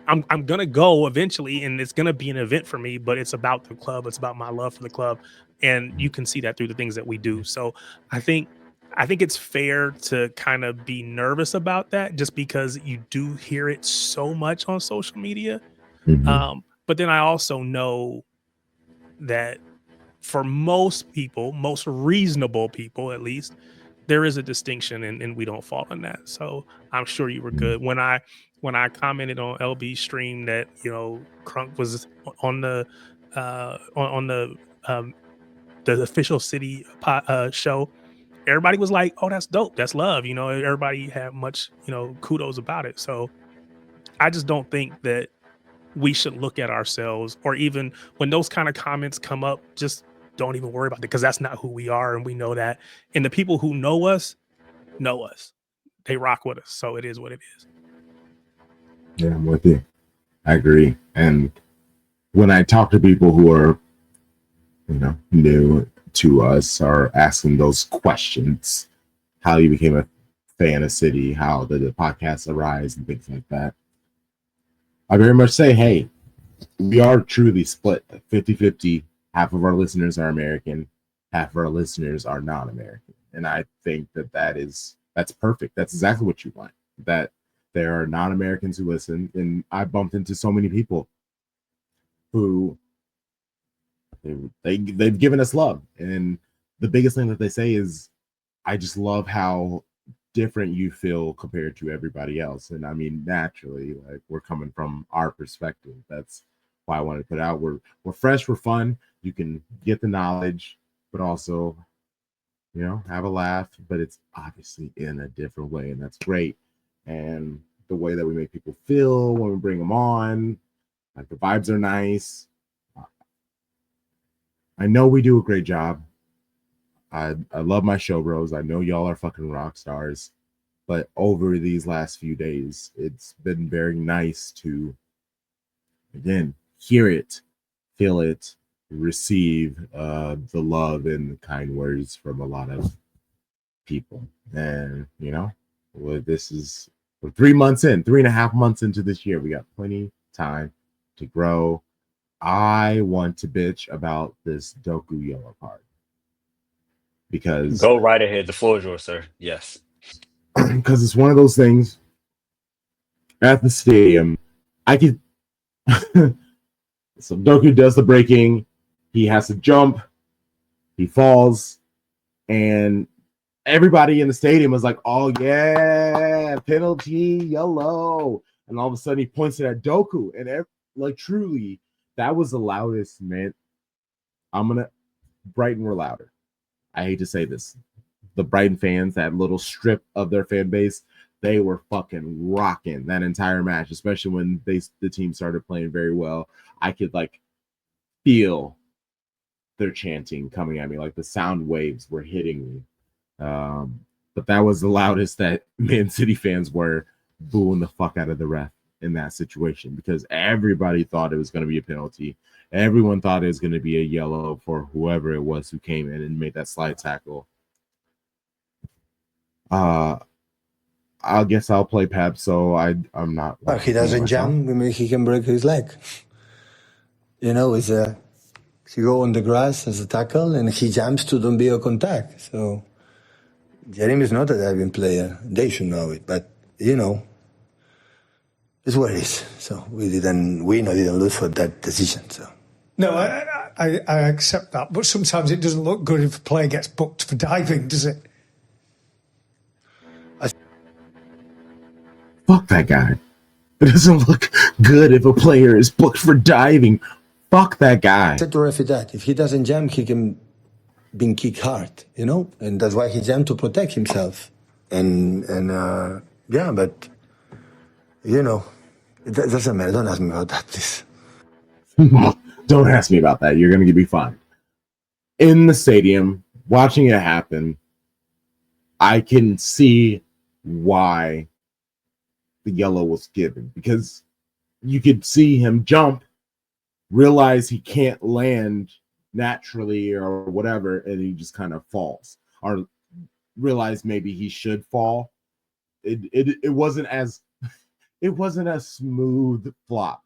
I'm gonna go eventually, and it's gonna be an event for me, but it's about the club. It's about my love for the club, and you can see that through the things that we do. So I think it's fair to kind of be nervous about that, just because you do hear it so much on social media. Mm-hmm. But then I also know that for most people, most reasonable people at least, there is a distinction, and we don't fall in that. So I'm sure you were good. When I commented on LB's stream that Crunk was on the official City show, everybody was like, "Oh, that's dope. That's love." Everybody had much kudos about it. So I just don't think that we should look at ourselves, or even when those kind of comments come up, just don't even worry about it, because that's not who we are, and we know that. And the people who know us, they rock with us. So it is what it is. Yeah, I'm with you. I agree. And when I talk to people who are, new to us, or asking those questions, how you became a fan of City, how did the podcast arise, and things like that, I very much say, hey, we are truly split 50-50. Half of our listeners are American, half of our listeners are non-American. And I think that's perfect. That's exactly what you want. That there are non-Americans who listen. And I bumped into so many people who they've given us love. And the biggest thing that they say is, I just love how different you feel compared to everybody else. And I mean, naturally, like, we're coming from our perspective. That's why I wanted to put it out. We're fresh, we're fun. You can get the knowledge, but also, have a laugh. But it's obviously in a different way, and that's great. And the way that we make people feel when we bring them on, like, the vibes are nice. I know we do a great job. I love my show bros. I know y'all are fucking rock stars. But over these last few days, it's been very nice to, again, hear it, feel it, receive the love and the kind words from a lot of people. And this is, we're 3 months in, 3.5 months into this year. We got plenty time to grow. I want to bitch about this Doku yellow card because Go right ahead. The floor is yours, sir. Yes. Because it's one of those things at the stadium. I could so Doku does the breaking, he has to jump, he falls, and everybody in the stadium was like, "Oh yeah, penalty, yellow!" And all of a sudden, he points it at Doku, and truly, that was the loudest. Man, Brighton were louder. I hate to say this, the Brighton fans, that little strip of their fan base, they were fucking rocking that entire match, especially when the team started playing very well. I could feel their chanting coming at me, like the sound waves were hitting me. But that was the loudest that Man City fans were booing the fuck out of the ref in that situation, because everybody thought it was going to be a penalty. Everyone thought it was going to be a yellow for whoever it was who came in and made that slide tackle. I guess I'll play Pep, so I'm not. Well, he doesn't jump, maybe he can break his leg. It's he go on the grass as a tackle and he jumps to don't be a contact. So Jeremy is not a diving player. They should know it, but it's what it is. So we didn't win or didn't lose for that decision. So no, I accept that, but sometimes it doesn't look good if a player gets booked for diving, does it? Fuck that guy. It doesn't look good if a player is booked for diving. Fuck that guy. I said to referee that if he doesn't jump, he can be kicked hard, and that's why he jumped to protect himself. And yeah, but it doesn't matter. Don't ask me about that, please. Don't ask me about that. You're gonna be fine. In the stadium, watching it happen, I can see why the yellow was given, because you could see him jump, realize he can't land naturally or whatever, and he just kind of falls, or realize maybe he should fall. It wasn't as smooth flop.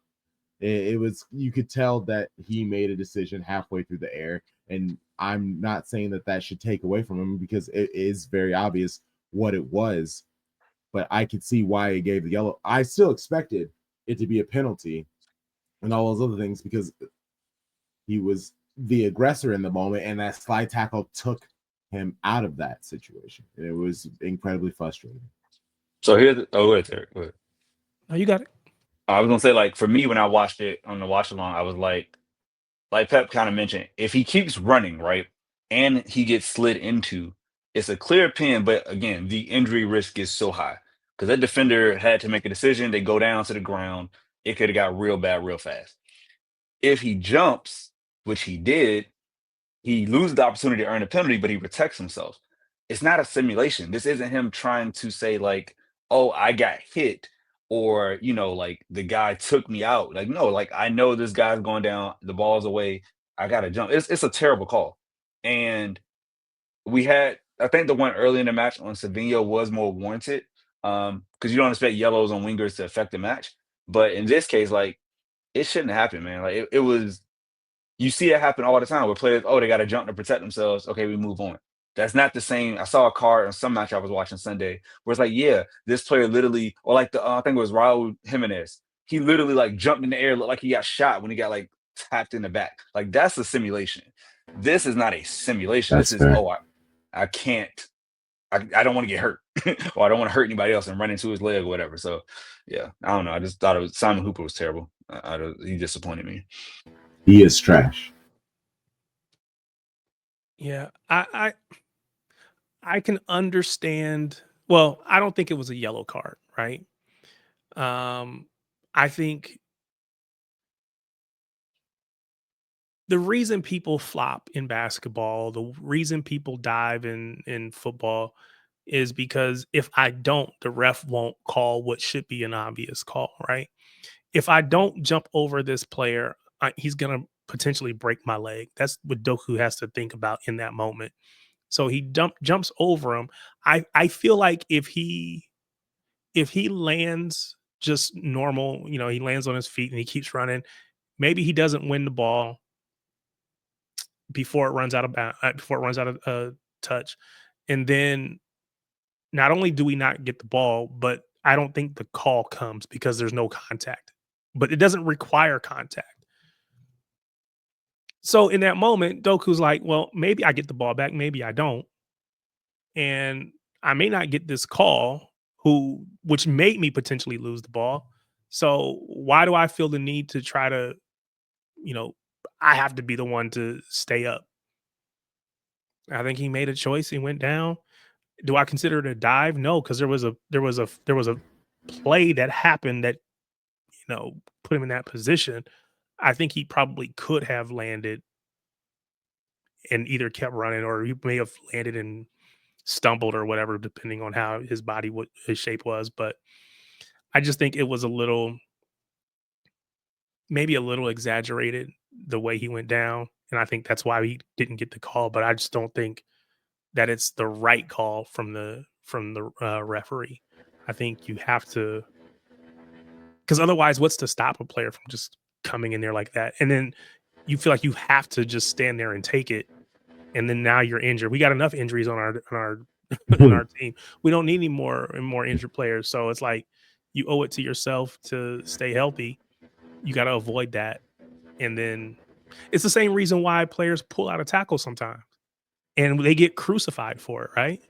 It was, you could tell that he made a decision halfway through the air, and I'm not saying that should take away from him, because it is very obvious what it was, but I could see why it gave the yellow. I still expected it to be a penalty and all those other things, because he was the aggressor in the moment, and that slide tackle took him out of that situation. And it was incredibly frustrating. So here's go ahead, Tarik. Go ahead. Oh, you got it. I was gonna say, for me, when I watched it on the watch along, I was like Pep kind of mentioned, if he keeps running, right, and he gets slid into, it's a clear pin, but again, the injury risk is so high because that defender had to make a decision. They go down to the ground. It could have got real bad real fast. If he jumps, which he did, he loses the opportunity to earn a penalty, but he protects himself. It's not a simulation. This isn't him trying to say oh, I got hit, or the guy took me out. No, I know this guy's going down, the ball's away, I gotta jump. It's a terrible call. And I think the one early in the match on Savinho was more warranted, because you don't expect yellows on wingers to affect the match. But in this case, it shouldn't happen, man. It was, you see it happen all the time where players, they got to jump to protect themselves. Okay, we move on. That's not the same. I saw a card on some match I was watching Sunday where it's yeah, this player literally, or I think it was Raul Jimenez. He literally jumped in the air, looked like he got shot when he got tapped in the back. That's a simulation. This is not a simulation. That's this fair. is, I can't, I don't want to get hurt, or I don't want to hurt anybody else and run into his leg or whatever. So yeah, I don't know. I just thought Simon Hooper was terrible. He disappointed me. He is trash. Yeah, I can understand. Well, I don't think it was a yellow card, right? I think the reason people flop in basketball, the reason people dive in football, is because if I don't, the ref won't call what should be an obvious call, right? If I don't jump over this player, he's going to potentially break my leg. That's what Doku has to think about in that moment. So he jumps over him. I feel like if he lands just normal, he lands on his feet and he keeps running, maybe he doesn't win the ball before it runs out of touch. And then not only do we not get the ball, but I don't think the call comes because there's no contact. But it doesn't require contact. So in that moment, Doku's like, well, maybe I get the ball back, maybe I don't. And I may not get this call, which made me potentially lose the ball. So why do I feel the need to try to, I have to be the one to stay up? I think he made a choice. He went down. Do I consider it a dive? No, because there was a play that happened that, put him in that position. I think he probably could have landed and either kept running, or he may have landed and stumbled or whatever, depending on how his his shape was. But I just think it was maybe a little exaggerated the way he went down. And I think that's why he didn't get the call. But I just don't think that it's the right call from the referee. I think you have to, because otherwise, what's to stop a player from just coming in there like that? And then you feel like you have to just stand there and take it. And then now you're injured. We got enough injuries on our on our team. We don't need any more injured players. So it's like you owe it to yourself to stay healthy. You got to avoid that. And then it's the same reason why players pull out a tackle sometimes, and they get crucified for it, right?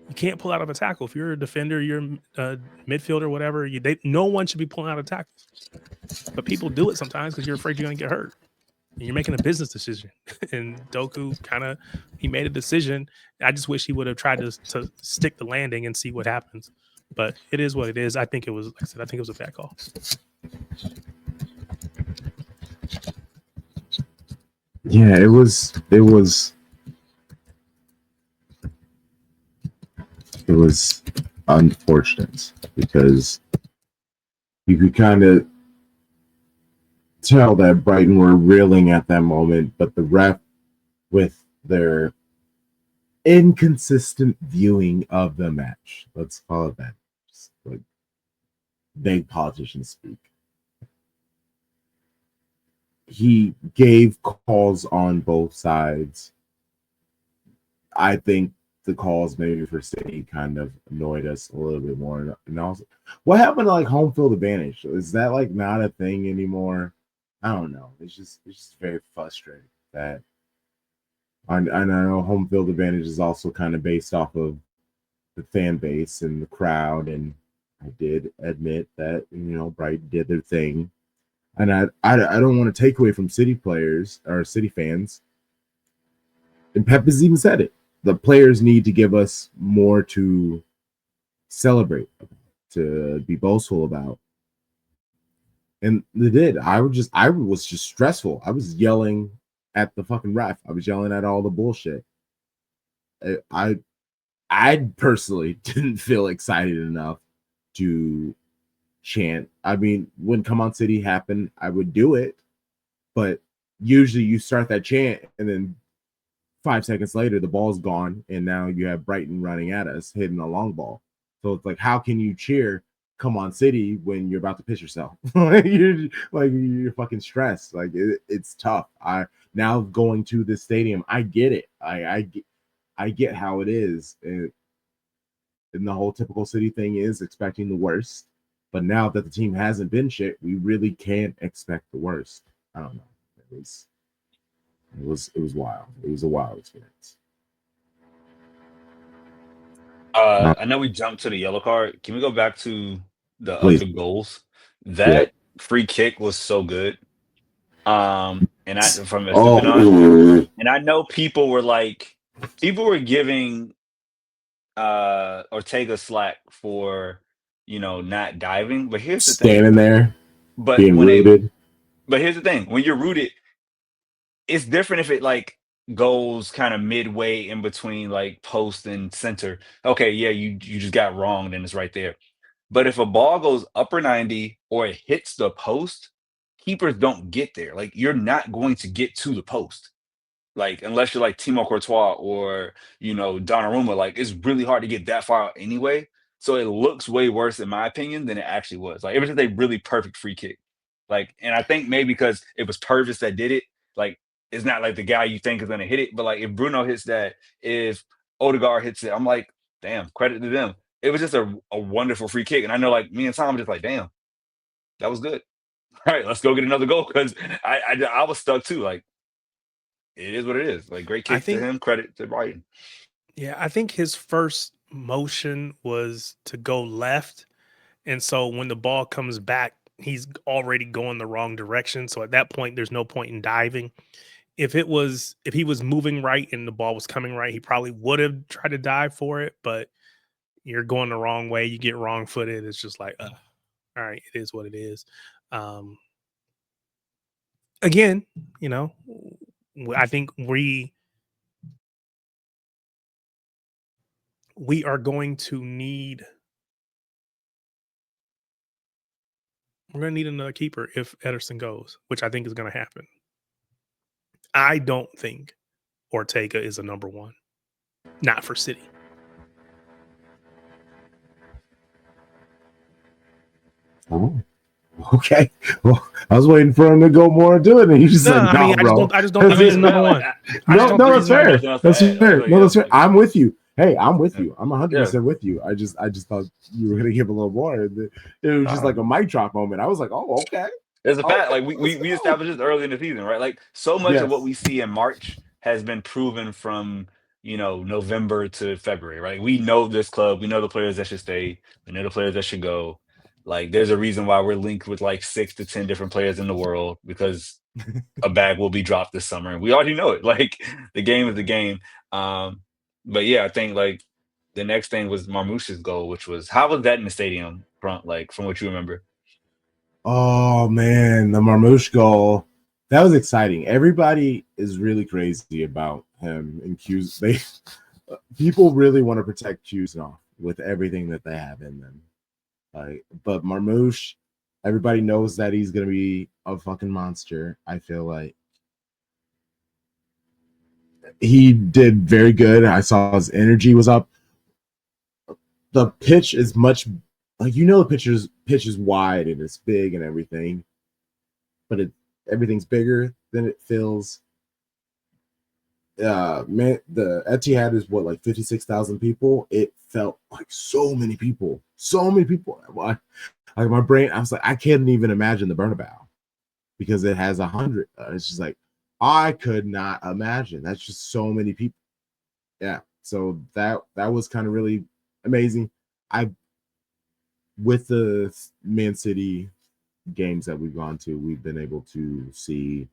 You can't pull out of a tackle. If you're a defender, you're a midfielder, whatever, no one should be pulling out of tackles. But people do it sometimes because you're afraid you're going to get hurt. And you're making a business decision. And Doku he made a decision. I just wish he would have tried to stick the landing and see what happens. But it is what it is. I think it was, like I said, I think it was a bad call. Yeah, it was unfortunate because you could kind of tell that Brighton were reeling at that moment, but the ref, with their inconsistent viewing of the match, let's call it that, just like vague politicians speak, he gave calls on both sides. I think the calls maybe for City kind of annoyed us a little bit more. And also, what happened to like home field advantage? Is that like not a thing anymore? I don't know. It's just very frustrating that. I know home field advantage is also kind of based off of the fan base and the crowd, and I did admit that Brighton did their thing, and I don't want to take away from City players or City fans. And Pep has even said it. The players need to give us more to celebrate, to be boastful about. And they did. I was just stressful. I was yelling at the fucking ref. I was yelling at all the bullshit. I personally didn't feel excited enough to chant. I mean, when Come On City happened, I would do it. But usually you start that chant and then 5 seconds later, the ball's gone, and now you have Brighton running at us, hitting a long ball. So it's like, how can you cheer Come On City when you're about to piss yourself? you're fucking stressed. Like it's tough. Now going to this stadium, I get it. I get how it is. And the whole typical City thing is expecting the worst. But now that the team hasn't been shit, we really can't expect the worst. I don't know. It was wild. It was a wild experience. I know we jumped to the yellow card. Can we go back to the other goals? That free kick was so good. And I know people were giving Ortega slack for not diving, but here's the thing. Standing there, being rooted. But here's the thing: when you're rooted, it's different if it like goes kind of midway in between like post and center. Okay, yeah, you just got wrong, then it's right there. But if a ball goes upper 90 or it hits the post, keepers don't get there. Like, you're not going to get to the post. Like, unless you're like Timo Courtois or, Donnarumma, like, it's really hard to get that far out anyway. So it looks way worse, in my opinion, than it actually was. Like, it was just a really perfect free kick. Like, and I think maybe because it was Purvis that did it, like, it's not like the guy you think is going to hit it. But like, if Bruno hits that, if Odegaard hits it, I'm like, damn, credit to them. It was just a wonderful free kick. And I know, like, me and Tom were just like, damn, that was good. All right, let's go get another goal, because I was stuck too. Like, it is what it is. Like, great kick to him. Credit to Brighton. Yeah, I think his first motion was to go left. And so when the ball comes back, he's already going the wrong direction. So at that point, there's no point in diving. If he was moving right and the ball was coming right, he probably would have tried to dive for it. But you're going the wrong way. You get wrong footed. It's just like, all right, it is what it is. Again, I think we are going to need another keeper if Ederson goes, which I think is going to happen. I don't think Ortega is a number one, not for City. Oh, okay. Well, I was waiting for him to go more into it, and he's just like, "No, bro." I just don't think he's number one. No, that's fair. That's fair. No, that's fair. I'm with you. Hey, I'm with you. I'm 100% with you. I just thought you were gonna give a little more. It was just like a mic drop moment. I was like, "Oh, okay." There's a fact. Like, we established this early in the season, right? Like, so much of what we see in March has been proven from November to February, right? We know this club. We know the players that should stay. We know the players that should go. Like, there's a reason why we're linked with like 6 to 10 different players in the world, because a bag will be dropped this summer, and we already know it. Like, the game is the game. But yeah, I think like the next thing was Marmoush's goal, which was, how was that in the stadium front? Like, from what you remember? Oh man, the Marmoush goal. That was exciting. Everybody is really crazy about him and Q's. People really want to protect Q's with everything that they have in them. But Marmoush, everybody knows that he's gonna be a fucking monster. I feel like he did very good. I saw his energy was up. The pitch is much the pitch is wide and it's big and everything, but everything's bigger than it feels. Man, the Etihad is what, like 56,000 people. It felt like so many people. Like, my brain, I was like, I can't even imagine the Bernabeu because it has 100. It's just like, I could not imagine. That's just so many people. Yeah, so that was kind of really amazing. With the Man City games that we've gone to, we've been able to see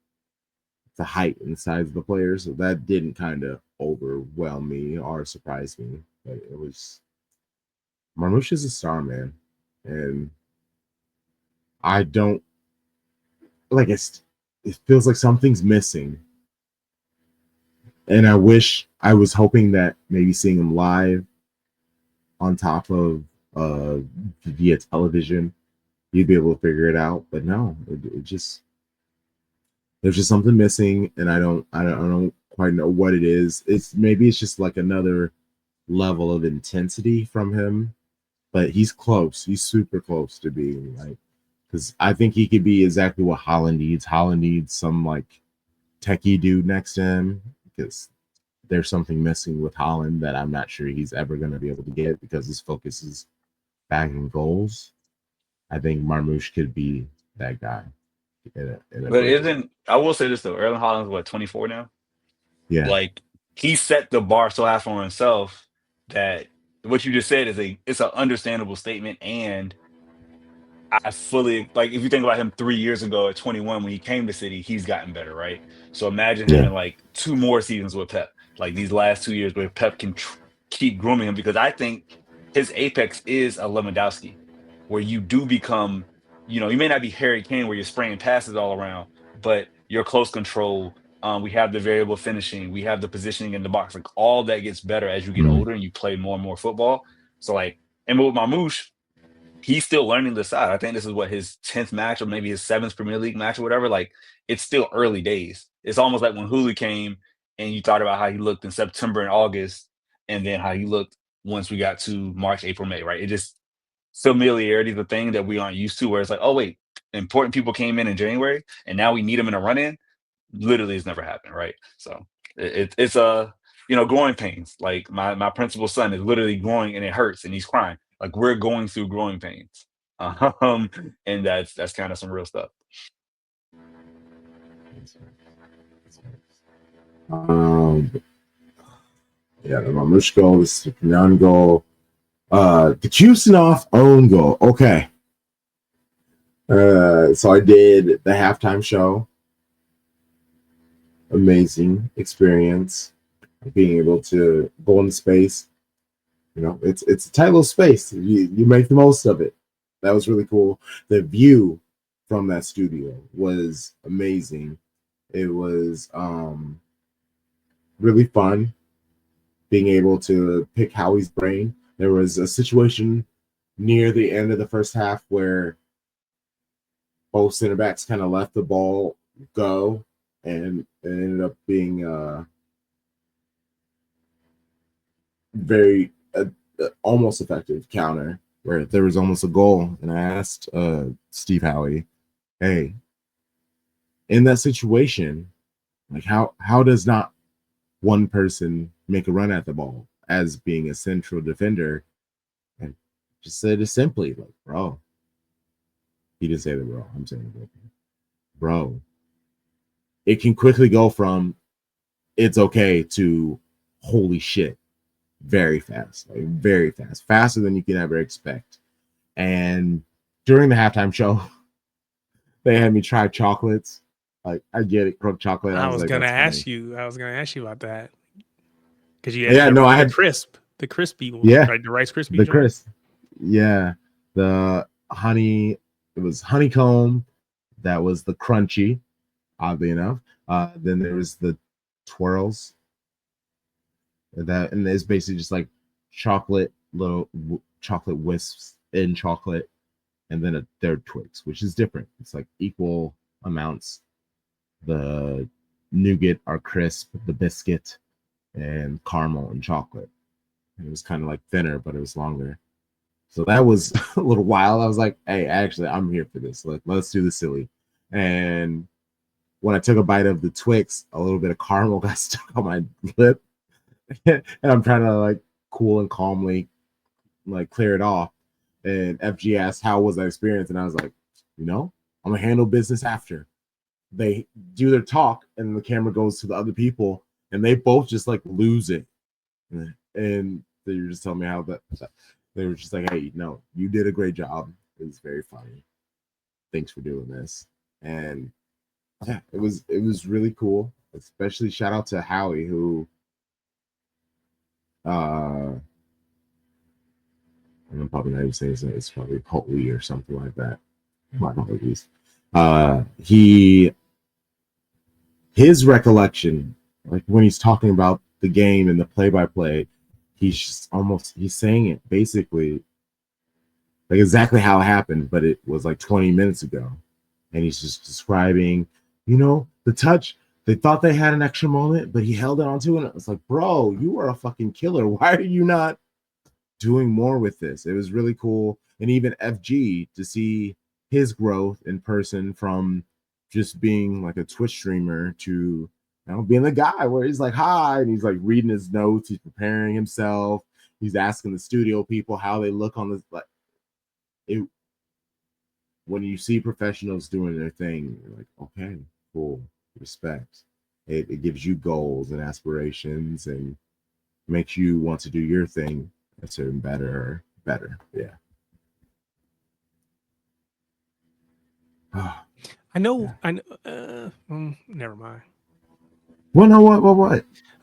the height and the size of the players, so that didn't kind of overwhelm me or surprise me. But it was, Marmoush is a star, man, and I don't like it. It feels like something's missing, and I was hoping that maybe seeing him live on top of via television, you'd be able to figure it out. But no, it just, there's just something missing, and I don't quite know what it is. It's just like another level of intensity from him, but he's close. He's super close to being like, because I think he could be exactly what Haaland needs. Haaland needs some like techie dude next to him, because there's something missing with Haaland that I'm not sure he's ever going to be able to get, because his focus is bagging goals. I think Marmoush could be that guy. But I will say this though, Erling Haaland's what, 24 now? Yeah. Like, he set the bar so high for himself that what you just said it's an understandable statement. And I fully, like, if you think about him 3 years ago at 21 when he came to City, he's gotten better, right? So imagine him in like 2 more seasons with Pep, like these last 2 years where Pep can keep grooming him, because I think his apex is a Lewandowski, where you do become, you may not be Harry Kane where you're spraying passes all around, but your close control. We have the variable finishing. We have the positioning in the box. Like, all that gets better as you get older and you play more and more football. So like, and with Marmoush, he's still learning the side. I think this is what his 10th match or maybe his 7th Premier League match or whatever. Like it's still early days. It's almost like when Hulu came and you thought about how he looked in September and August, and then how he looked once we got to March, April, May. Right? It just familiarity is a thing that we aren't used to. Where it's like, oh wait, important people came in January, and now we need them in a run in. Literally, it's never happened. Right? So it's a growing pains. Like my principal son is literally growing and it hurts and he's crying. Like we're going through growing pains. And that's kind of some real stuff. Yeah, the Mamush goal, the Stiknan goal, the Kusanov own goal. Okay. So I did the halftime show. Amazing experience. Being able to go in the space. It's a tight little space. You make the most of it. That was really cool. The view from that studio was amazing. It was really fun being able to pick Howie's brain. There was a situation near the end of the first half where both center backs kind of let the ball go, and it ended up being very almost effective counter where there was almost a goal. And I asked Steve Howie, hey, in that situation, like how does not one person make a run at the ball as being a central defender? And just said it simply, like, bro. He didn't say that, bro. I'm saying it, bro. It can quickly go from it's okay to holy shit very fast, like very fast, faster than you can ever expect. And during the halftime show, they had me try chocolates. Like I get it, Crunk chocolate. I was like, gonna ask you about that because you had I had the crispy one, right? The Rice Krispie, the crisp, the honey. It was honeycomb. That was the crunchy. Oddly enough, then there was the twirls. And it's basically just like little chocolate wisps in chocolate, and then they're Twix, which is different. It's like equal amounts. The nougat are crisp, the biscuit, and caramel and chocolate. And it was kind of like thinner, but it was longer. So that was a little wild. I was like, hey, actually, I'm here for this. Let's do the silly. And when I took a bite of the Twix, a little bit of caramel got stuck on my lip. And I'm trying to like cool and calmly like clear it off. And FG asked, how was that experience? And I was like, I'm gonna handle business after. They do their talk and the camera goes to the other people and they both just like lose it. And they were just telling me how that they were just like, hey, no, you did a great job. It was very funny. Thanks for doing this. And yeah, it was really cool. Especially shout out to Howie, who I'm probably not even saying it's probably Holy or something like that. His recollection, like when he's talking about the game and the play-by-play, he's saying it basically like exactly how it happened, but it was like 20 minutes ago. And he's just describing, the touch. They thought they had an extra moment, but he held it onto it. And it was like, bro, you are a fucking killer. Why are you not doing more with this? It was really cool. And even FG, to see his growth in person from just being like a Twitch streamer to being the guy where he's like, hi, and he's like reading his notes, he's preparing himself, he's asking the studio people how they look on this. Like, when you see professionals doing their thing, you're like, okay, cool, respect. It gives you goals and aspirations and makes you want to do your thing better. Yeah. I know. Never mind. Well, no, what?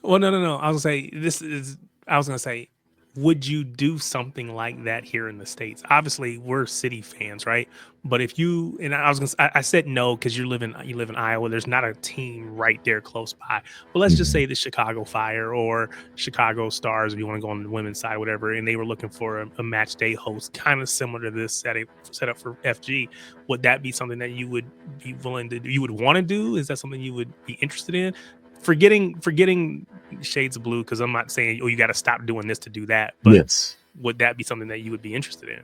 Well, no. I was gonna say would you do something like that here in the States? Obviously, we're city fans, right? But if you and I was gonna, I said no because you live in Iowa. There's not a team right there close by. But let's just say the Chicago Fire or Chicago Stars, if you want to go on the women's side, whatever. And they were looking for a match day host, kind of similar to this set up for FG. Would that be something that you would be willing to do? You would want to do? Is that something you would be interested in? Forgetting shades of blue, because I'm not saying, oh, you got to stop doing this to do that. But Yes. would that be something that you would be interested in?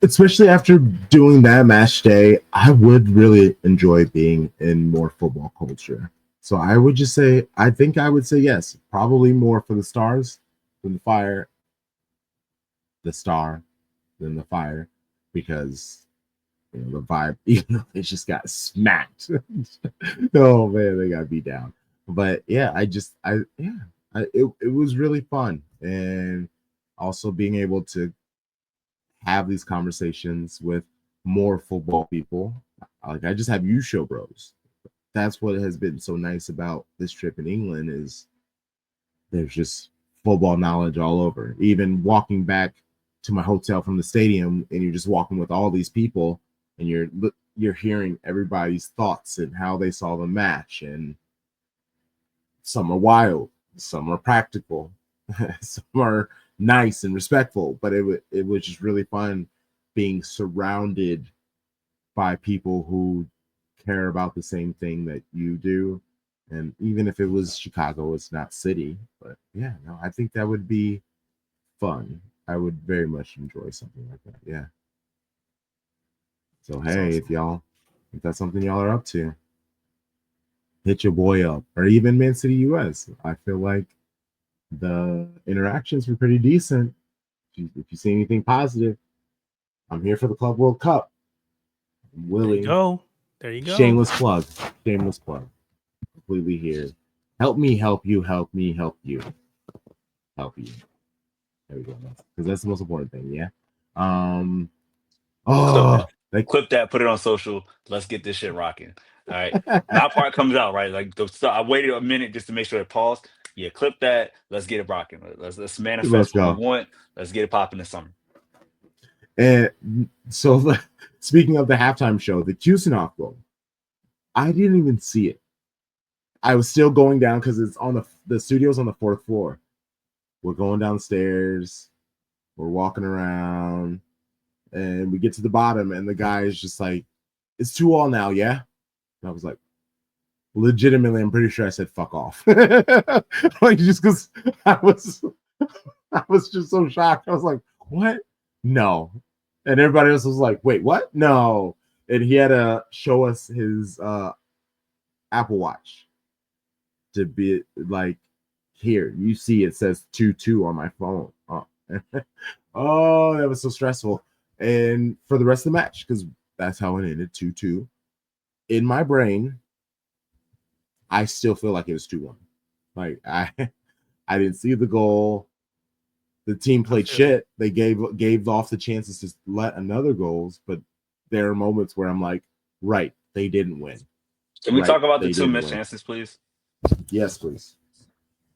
Especially after doing that match day, I would really enjoy being in more football culture. So I would just say, I think I would say yes, probably more for the Stars than the Fire, the Star than the Fire, because the vibe, even though they just got smacked. Oh man, they got beat down. But yeah, it was really fun, and also being able to have these conversations with more football people. Like I just have you show bros. That's what has been so nice about this trip in England is there's just football knowledge all over. Even walking back to my hotel from the stadium, and you're just walking with all these people, and you're hearing everybody's thoughts and how they saw the match, and some are wild, some are practical, some are nice and respectful. But it was just really fun being surrounded by people who care about the same thing that you do. And even if it was Chicago, it's not city. But yeah, no, I think that would be fun. I would very much enjoy something like that. Yeah. So hey, awesome. if that's something y'all are up to, hit your boy up, or even Man City US. I feel like the interactions were pretty decent. If you see anything positive, I'm here for the Club World Cup. I'm willing. There you go. Shameless plug. Shameless plug. Completely here. Help me help you. Help me help you. Help you. There we go. Because that's the most important thing. Yeah. Clip that, put it on social. Let's get this shit rocking. All right. My part comes out, right? Like I waited a minute just to make sure it paused. Yeah, clip that. Let's get it rocking. Let's manifest what we want. Let's get it popping this summer. And so speaking of the halftime show, the Kusanov goal, I didn't even see it. I was still going down because it's on the studio's on the 4th floor. We're going downstairs. We're walking around. And we get to the bottom, and the guy is just like, it's 2-2 now, yeah? And I was like, legitimately, I'm pretty sure I said fuck off. Like, just because I was just so shocked. I was like, what? No. And everybody else was like, wait, what? No. And he had to show us his Apple Watch to be like, here, you see it says 2-2 on my phone. Oh, that was so stressful. And for the rest of the match, because that's how it ended, 2-2. In my brain, I still feel like it was 2-1. Like I didn't see the goal. The team played shit. They gave off the chances to let another goals, but there are moments where I'm like, right, they didn't win. Can we talk about the 2 missed chances, please? Yes, please.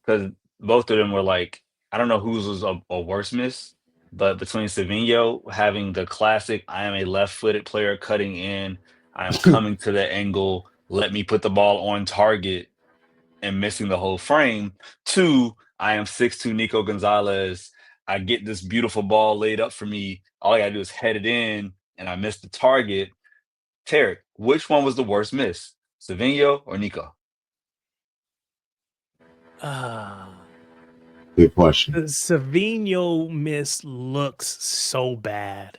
Because both of them were like, I don't know whose was a worse miss, but between Savinho having the classic, I am a left-footed player cutting in, I am coming to the angle, let me put the ball on target, and missing the whole frame, to I am 6'2" Nico Gonzalez, I get this beautiful ball laid up for me, all I gotta do is head it in, and I miss the target. Tarik, which one was the worst miss? Savinho or Nico? Good question. The Savinho miss looks so bad.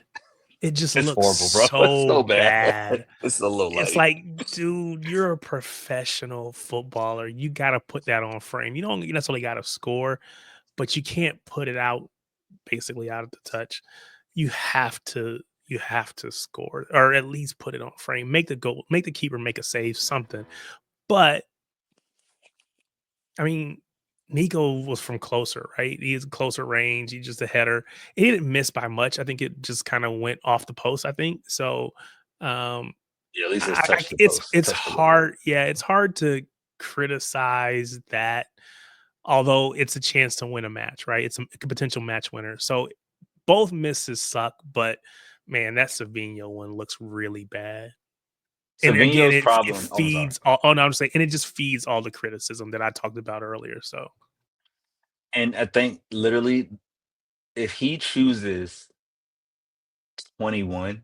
It just looks horrible, bro. so bad. It's a little It's like, dude, you're a professional footballer. You got to put that on frame. You don't necessarily got to score, but you can't put it out basically out of the touch. You have to score, or at least put it on frame. Make the goal, make the keeper make a save, something. But I mean, Nico was from closer, right? He's closer range. He's just a header. He didn't miss by much. I think it just kind of went off the post, I think. So yeah, at least it's touched the post. It's hard. Yeah, it's hard to criticize that although it's a chance to win a match, right? It's a potential match winner. So both misses suck, but man, that Savinho one looks really bad. And again, Savinho's it problem. Oh, I'm sorry. feeds all, oh no, I'm just saying, and it just feeds all the criticism that I talked about earlier. So And I think literally, if he chooses 21,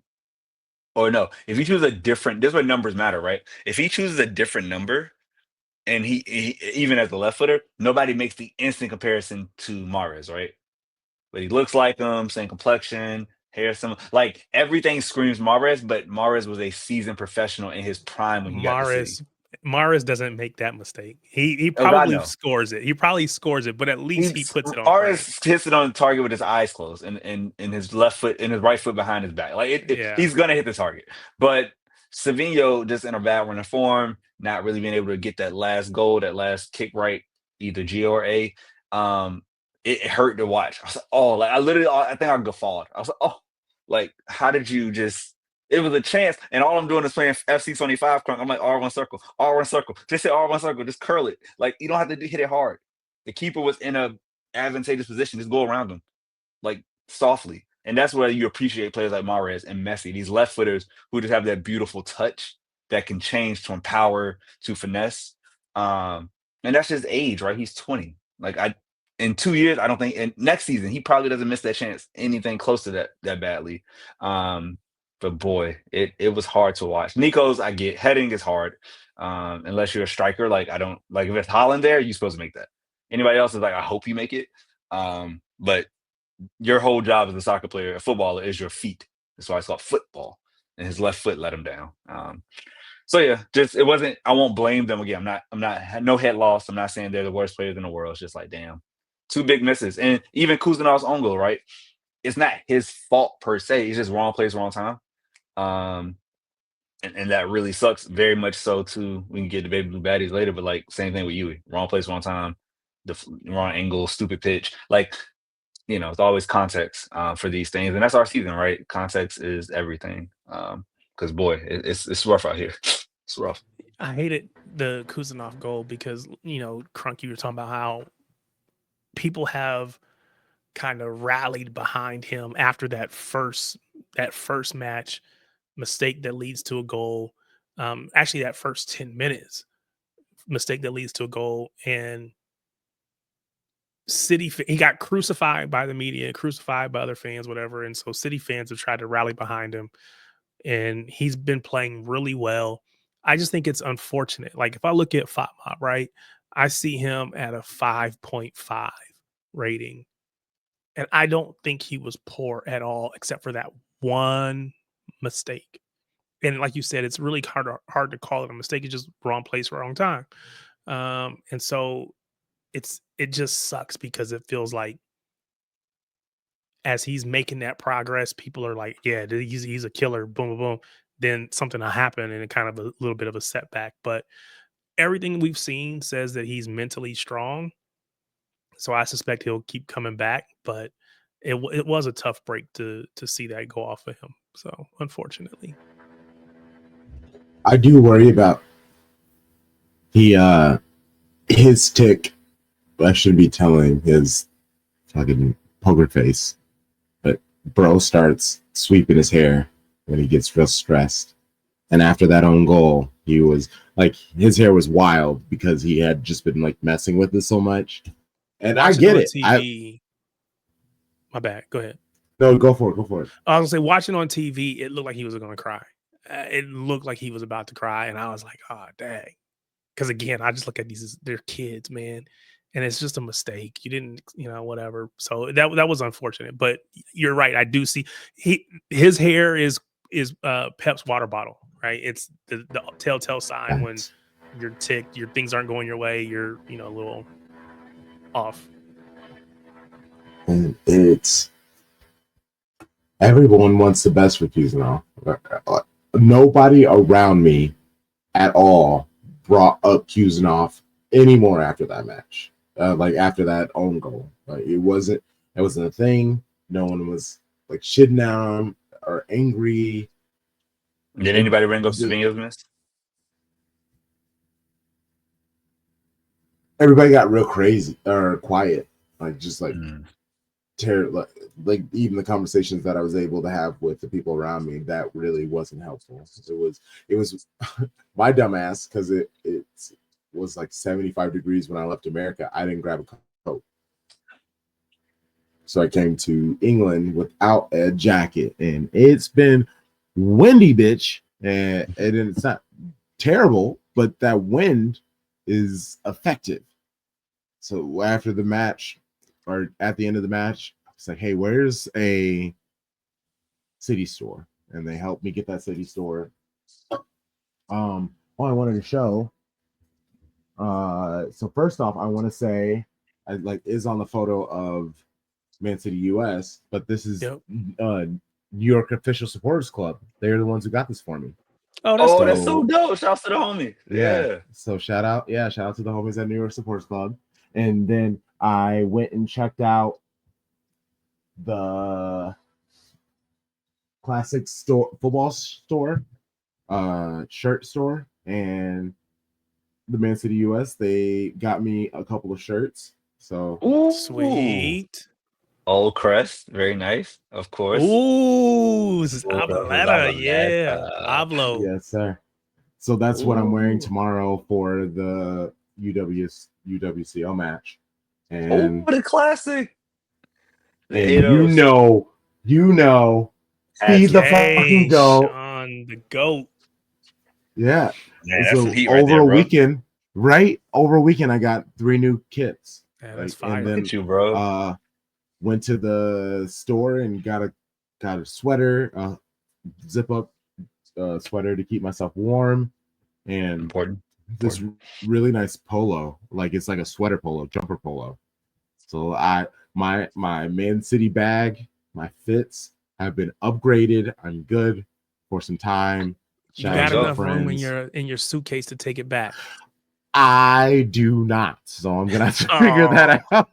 or no, if he chooses a different, this is where numbers matter, right? If he chooses a different number, and he even as a left footer, nobody makes the instant comparison to Mahrez, right? But he looks like him, same complexion, hair, some like everything screams Mahrez, but Mahrez was a seasoned professional in his prime when he got to City. Mahrez doesn't make that mistake. He Oh God, probably no. scores it. He probably scores it, but at least he puts it on frame. Mahrez hits it on the target with his eyes closed and his left foot and his right foot behind his back. Like Yeah. he's gonna hit the target. But Savinho just in a bad run of form, not really being able to get that last goal, that last kick right, either G or A. It hurt to watch. I was like, oh, like I think I guffawed. I was like, oh, like how did you just? It was a chance, and all I'm doing is playing FC 25 Crunk. I'm like R1 circle, R1 circle. Just say R1 circle, just curl it. Like you don't have to hit it hard. The keeper was in a advantageous position. Just go around him, like softly. And that's where you appreciate players like Mahrez and Messi, these left footers who just have that beautiful touch that can change from power to finesse. And that's his age, right? He's 20. Like in 2 years, I don't think, and next season he probably doesn't miss that chance anything close to that badly. But boy, it was hard to watch. Nico's, I get heading is hard. Unless you're a striker, like I don't like if it's Holland there, you're supposed to make that. Anybody else is like, I hope you make it. But your whole job as a soccer player, a footballer, is your feet. That's why it's called football. And his left foot let him down. So yeah, just it wasn't. I won't blame them again. I'm not. No head loss. I'm not saying they're the worst players in the world. It's just like damn, 2 big misses, and even Kuznanov's own goal, right? It's not his fault per se. It's just wrong place, wrong time. And that really sucks very much so too. We can get to baby blue baddies later, but like same thing with Yui. Wrong place, wrong time, the wrong angle, stupid pitch. Like, it's always context for these things. And that's our season, right? Context is everything. Because boy, it's rough out here. It's rough. I hated the Kuznetsov goal because, Crunk, you were talking about how people have kind of rallied behind him after that first match mistake that leads to a goal. Actually, that first 10 minutes mistake that leads to a goal, and he got crucified by the media, crucified by other fans, whatever. And so City fans have tried to rally behind him, and he's been playing really well. I just think it's unfortunate. Like if I look at FOTMOP, right, I see him at a 5.5 rating. And I don't think he was poor at all, except for that one mistake. And like you said, it's really hard to call it a mistake. It's just wrong place, wrong time. And so it just sucks because it feels like as he's making that progress, people are like, yeah, he's a killer, boom, boom, boom. Then something will happen and it kind of a little bit of a setback. But everything we've seen says that he's mentally strong. So I suspect he'll keep coming back, but it was a tough break to see that go off of him. So unfortunately, I do worry about his tick. I should be telling his fucking poker face, but bro starts sweeping his hair when he gets real stressed. And after that own goal, he was like, his hair was wild because he had just been like messing with it so much. And I get it. TV, my bad. Go ahead. No, go for it. Go for it. I was gonna say, watching on TV, it looked like he was going to cry. It looked like he was about to cry, and I was like, "Oh, dang!" Because again, I just look at they're kids, man, and it's just a mistake. You didn't, whatever. So that was unfortunate. But you're right. I do see his hair is Pep's water bottle, right? It's the telltale sign when you're ticked, your things aren't going your way. You're a little off. And it's everyone wants the best for Kuznetsov. Nobody around me at all brought up Kuznetsov anymore after that match. Like after that own goal. Like it wasn't a thing. No one was like shitting on him or angry. Did anybody bring up Savinho's miss? everybody got real crazy or quiet, like just like Mm. like even the conversations that I was able to have with the people around me, that really wasn't helpful. It was my dumbass, because it was like 75 degrees when I left America. I didn't grab a coat, so I came to England without a jacket, and it's been windy, bitch, and it's not terrible, but that wind is effective. So after the match, or at the end of the match, it's like, hey, where's a city store? And they helped me get that city store. All I wanted to show. So first off, I want to say, I like is on the photo of Man City US, but this is New York Official Supporters Club. They're the ones who got this for me. Oh, that's Oh, dope. that's so dope. Shouts to the homie. Yeah. So shout out to the homies at New York Supporters Club. And then I went and checked out the classic store, football store, shirt store, and the Man City US. They got me a couple of shirts. So Ooh. Sweet. Old Crest, very nice, of course. Ooh, Zabaleta, yeah, Pablo. Yes, sir. So that's what I'm wearing tomorrow for the UWCO match. And what a classic! And you know, feed the fucking goat. Sean, the goat. Yeah. Man, so that's some heat right over there, a bro. weekend, I got 3 new kits. Yeah, that's fire. And Look at you, bro. Went to the store and got a sweater, zip up sweater to keep myself warm, and Important. This really nice polo, like it's like a sweater polo, jumper polo. So my Man City bag, my fits have been upgraded. I'm good for some time. You got enough room in your suitcase to take it back. I do not, so I'm gonna have to figure that out.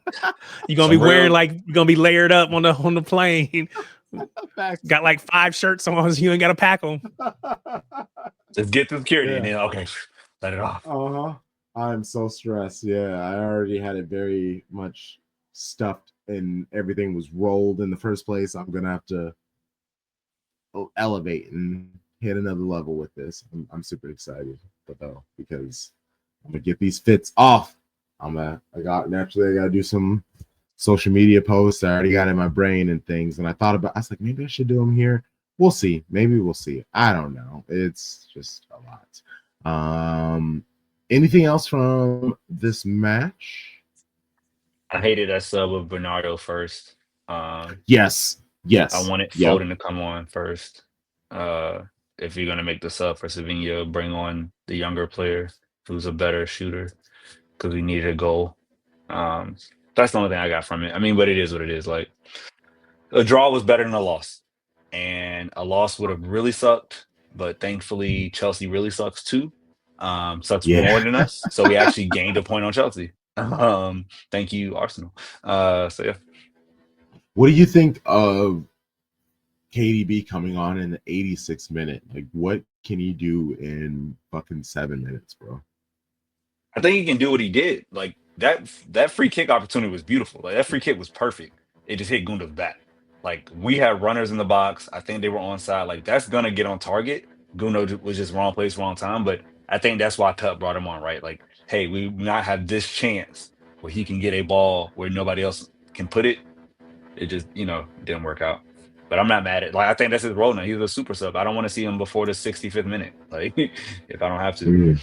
You're gonna be wearing you're gonna be layered up on the plane. Got like 5 shirts on, so you ain't gotta pack them. Just get through security and then let it off. I'm so stressed. Yeah, I already had it very much stuffed and everything was rolled in the first place. I'm gonna have to elevate and hit another level with this. I'm super excited though, because I'm gonna get these fits off. I gotta do some social media posts. I already got in my brain and things, and I was like, maybe I should do them here. We'll see. Maybe we'll see. I don't know. It's just a lot. Anything else from this match? I hated that sub of Bernardo first. Yes. I wanted Foden to come on first. If you're gonna make the sub for Savinho, bring on the younger player who's a better shooter, because we needed a goal. That's the only thing I got from it. I mean, but it is what it is. Like, a draw was better than a loss, and a loss would have really sucked. But thankfully, Chelsea really sucks too. Sucks more than us. So we actually gained a point on Chelsea. Thank you, Arsenal. So yeah. What do you think of KDB coming on in the 86th minute? Like, what can he do in fucking 7 minutes, bro? I think he can do what he did. Like, that free kick opportunity was beautiful. Like, that free kick was perfect. It just hit Gundogan's back. Like, we had runners in the box. I think they were onside. Like, that's gonna get on target. Gundogan was just wrong place, wrong time. But I think that's why Tuck brought him on, right? Like, hey, we not have this chance where he can get a ball where nobody else can put it. It just, didn't work out. But I'm not mad at. Like, I think that's his role now. He's a super sub. I don't want to see him before the 65th minute. Like, if I don't have to.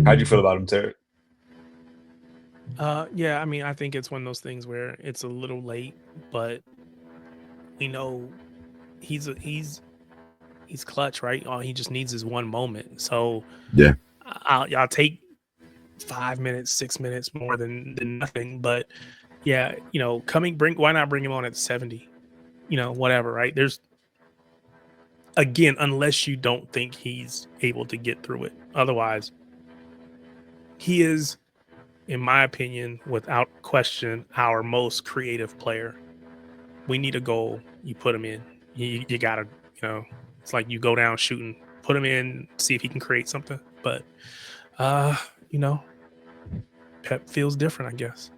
How'd you feel about him, Tarik? Yeah, I mean, I think it's one of those things where it's a little late, but we know he's clutch, right? He just needs his one moment. So yeah, I'll take 5 minutes, 6 minutes more than nothing. But yeah, why not bring him on at 70? Whatever, right? There's, again, unless you don't think he's able to get through it. Otherwise, he is, in my opinion, without question, our most creative player. We need a goal. You put him in. You gotta, it's like you go down shooting, put him in, see if he can create something. But, Pep feels different, I guess.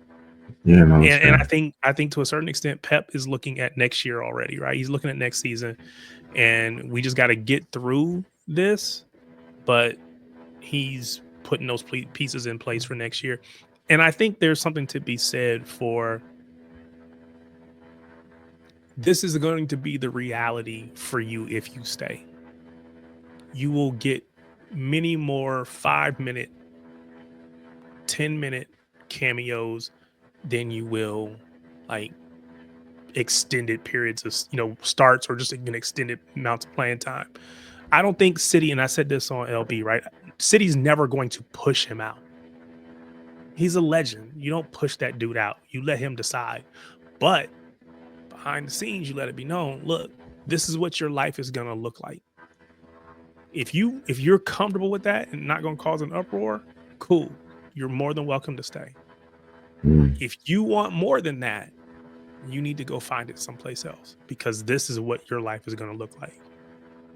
Yeah, no, And I think to a certain extent, Pep is looking at next year already, right? He's looking at next season, and we just got to get through this. But he's putting those pieces in place for next year, and I think there's something to be said for this is going to be the reality for you if you stay. You will get many more 5-minute, 10-minute cameos than you will like extended periods of starts or just an extended amounts of playing time. I don't think City, and I said this on LB, right? City's never going to push him out. He's a legend. You don't push that dude out. You let him decide. But behind the scenes, you let it be known, look, this is what your life is going to look like. If you're comfortable with that and not going to cause an uproar, cool. You're more than welcome to stay. If you want more than that, you need to go find it someplace else, because this is what your life is going to look like.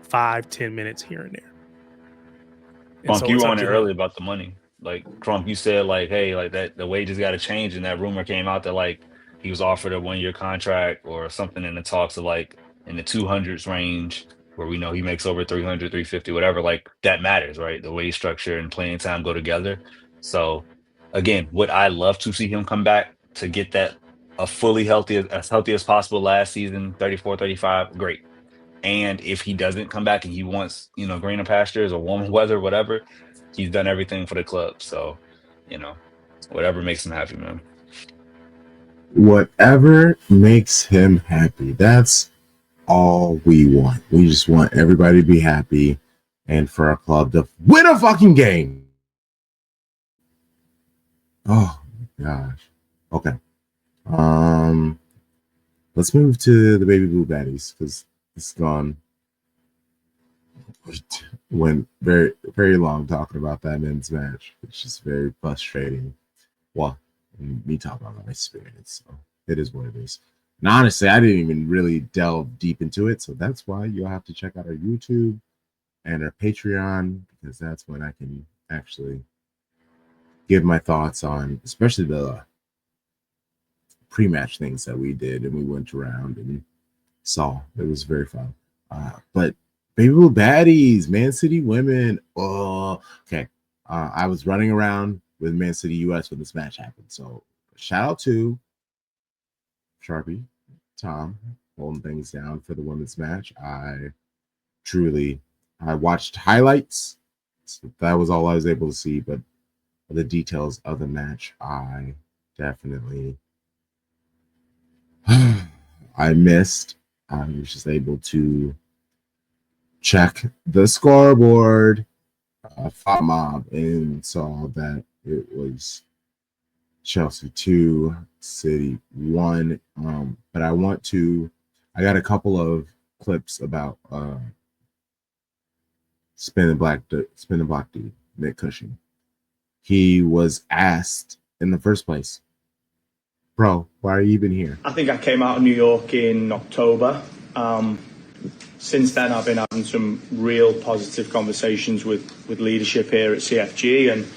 5-10 minutes here and there. Crunk, you were on it earlier about the money. Like, Crunk, you said, like, hey, like that the wages got to change, and that rumor came out that like he was offered a 1-year contract or something in the talks of like in the 200s range, where we know he makes over 300, 350, whatever. Like, that matters, right? The wage structure and playing time go together. So again, would I love to see him come back to get that a fully healthy as possible last season, 34, 35? Great. And if he doesn't come back and he wants, greener pastures or warmer weather, whatever, he's done everything for the club. So, whatever makes him happy, man. Whatever makes him happy. That's all we want. We just want everybody to be happy and for our club to win a fucking game. Oh my gosh. Okay. Let's move to the baby blue baddies, because it's gone. Went very, very long talking about that men's match, which is very frustrating. Well, me talking about my experience, so it is what it is. And honestly, I didn't even really delve deep into it, so that's why you'll have to check out our YouTube and our Patreon, because that's when I can actually give my thoughts on, especially the pre-match things that we did and we went around and saw. It was very fun. But baby blue baddies, Man City women. Oh, okay. I was running around with Man City US when this match happened. So shout out to Sharpie, Tom, holding things down for the women's match. I watched highlights. So that was all I was able to see, but the details of the match, I definitely I missed. I was just able to check the scoreboard, mob, and saw that it was Chelsea 2, City 1. But I got a couple of clips about spin the block dude, Nick Cushing. He was asked in the first place, bro, why are you even here? I think I came out of New York in October. Since then, I've been having some real positive conversations with leadership here at CFG, and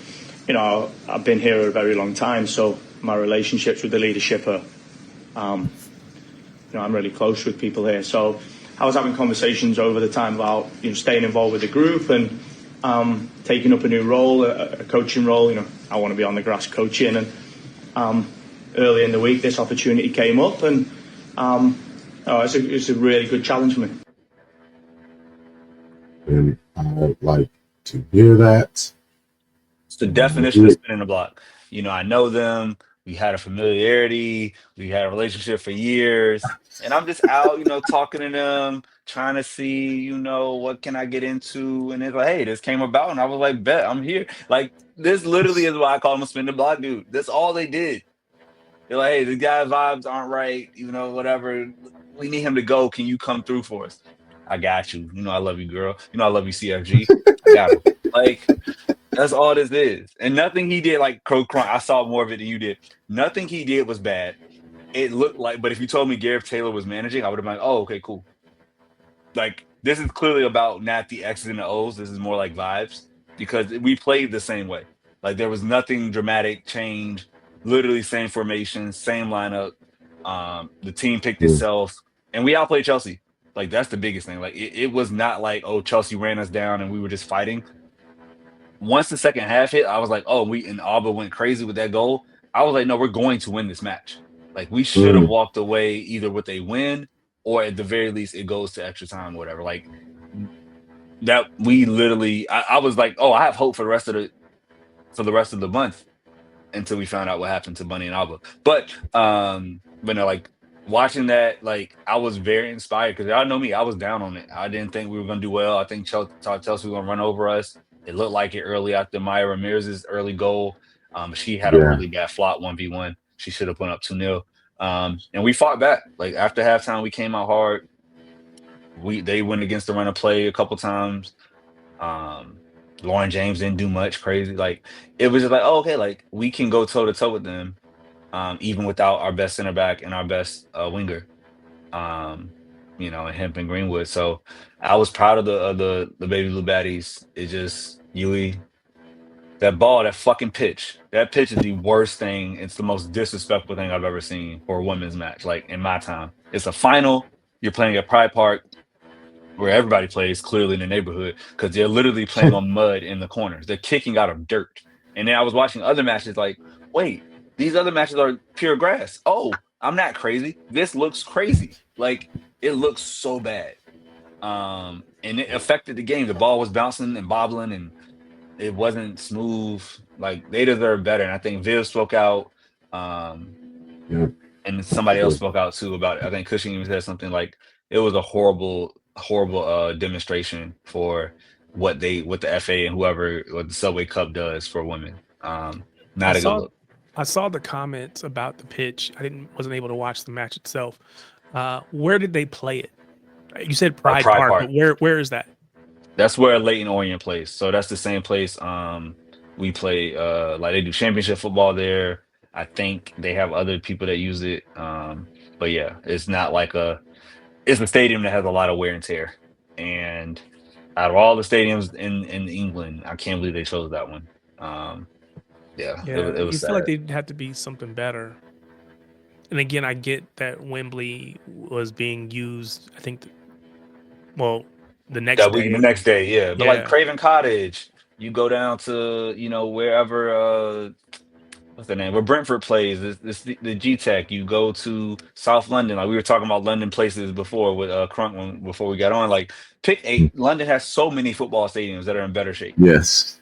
I've been here a very long time, so my relationships with the leadership are, I'm really close with people here. So I was having conversations over the time about staying involved with the group and taking up a new role, a coaching role. I want to be on the grass coaching, and early in the week this opportunity came up, and it's a really good challenge for me. And I'd like to hear that. It's the definition of spinning the block. I know them. We had a familiarity. We had a relationship for years. And I'm just out, talking to them, trying to see, what can I get into? And it's like, hey, this came about. And I was like, bet, I'm here. Like, this literally is why I call him a spin the block dude. That's all they did. They're like, hey, the guy's vibes aren't right, whatever. We need him to go. Can you come through for us? I got you. I love you, girl. I love you, CFG. I got him. Like, that's all this is. And nothing he did, like Crunk, I saw more of it than you did. Nothing he did was bad. It looked like, but if you told me Gareth Taylor was managing, I would have been like, oh, okay, cool. Like, this is clearly about not the X's and the O's. This is more like vibes, because we played the same way. Like there was nothing dramatic change. Literally same formation, same lineup. The team picked itself, and we outplayed Chelsea. Like that's the biggest thing. Like it was not like, oh, Chelsea ran us down and we were just fighting. Once the second half hit, I was like, oh, and Alba went crazy with that goal. I was like, no, we're going to win this match. Like we should have walked away either with a win or at the very least it goes to extra time or whatever. Like that we literally I was like, oh, I have hope for the rest of the month until we found out what happened to Bunny and Alba. But no, like watching that, like I was very inspired because y'all know me, I was down on it. I didn't think we were gonna do well. I think Chelsea was gonna run over us. It looked like it early after Maya Ramirez's early goal. She had a really bad flop 1v1. She should have put up 2-0. And we fought back. Like after halftime, we came out hard. They went against the run of play a couple times. Lauren James didn't do much crazy. Like it was just like, oh, okay, like we can go toe to toe with them, even without our best center back and our best winger, you know, and Hemp and Greenwood. So I was proud of the baby blue baddies. It just Yui, that ball, that fucking pitch. That pitch is the worst thing. It's the most disrespectful thing I've ever seen for a women's match. Like in my time, it's a final. You're playing at Pride Park, where everybody plays clearly in the neighborhood because they're literally playing on mud in the corners. They're kicking out of dirt. And then I was watching other matches like, wait, these other matches are pure grass. Oh, I'm not crazy. This looks crazy. Like it looks so bad. And it affected the game. The ball was bouncing and bobbling and it wasn't smooth. Like they deserve better. And I think Viv spoke out. And somebody else spoke out too about it. I think Cushing even said something like it was a horrible demonstration for what the FA and what the Subway Cup does for women. Not a good look. I saw the comments about the pitch. Wasn't able to watch the match itself. Where did they play it? You said Pride Park, but where is that? That's where Leyton Orient plays. So that's the same place we play. Like they do championship football there. I think they have other people that use it. But yeah, it's not like it's a stadium that has a lot of wear and tear. And out of all the stadiums in England, I can't believe they chose that one. It was sad. Feel like they'd have to be something better. And again, I get that Wembley was being used, I think, the next day. The next day, yeah. But like Craven Cottage, you go down to, you know, wherever, what's the name? Where Brentford plays, the G-Tech. You go to South London. Like we were talking about London places before with Crunk before we got on. Like London has so many football stadiums that are in better shape. Yes.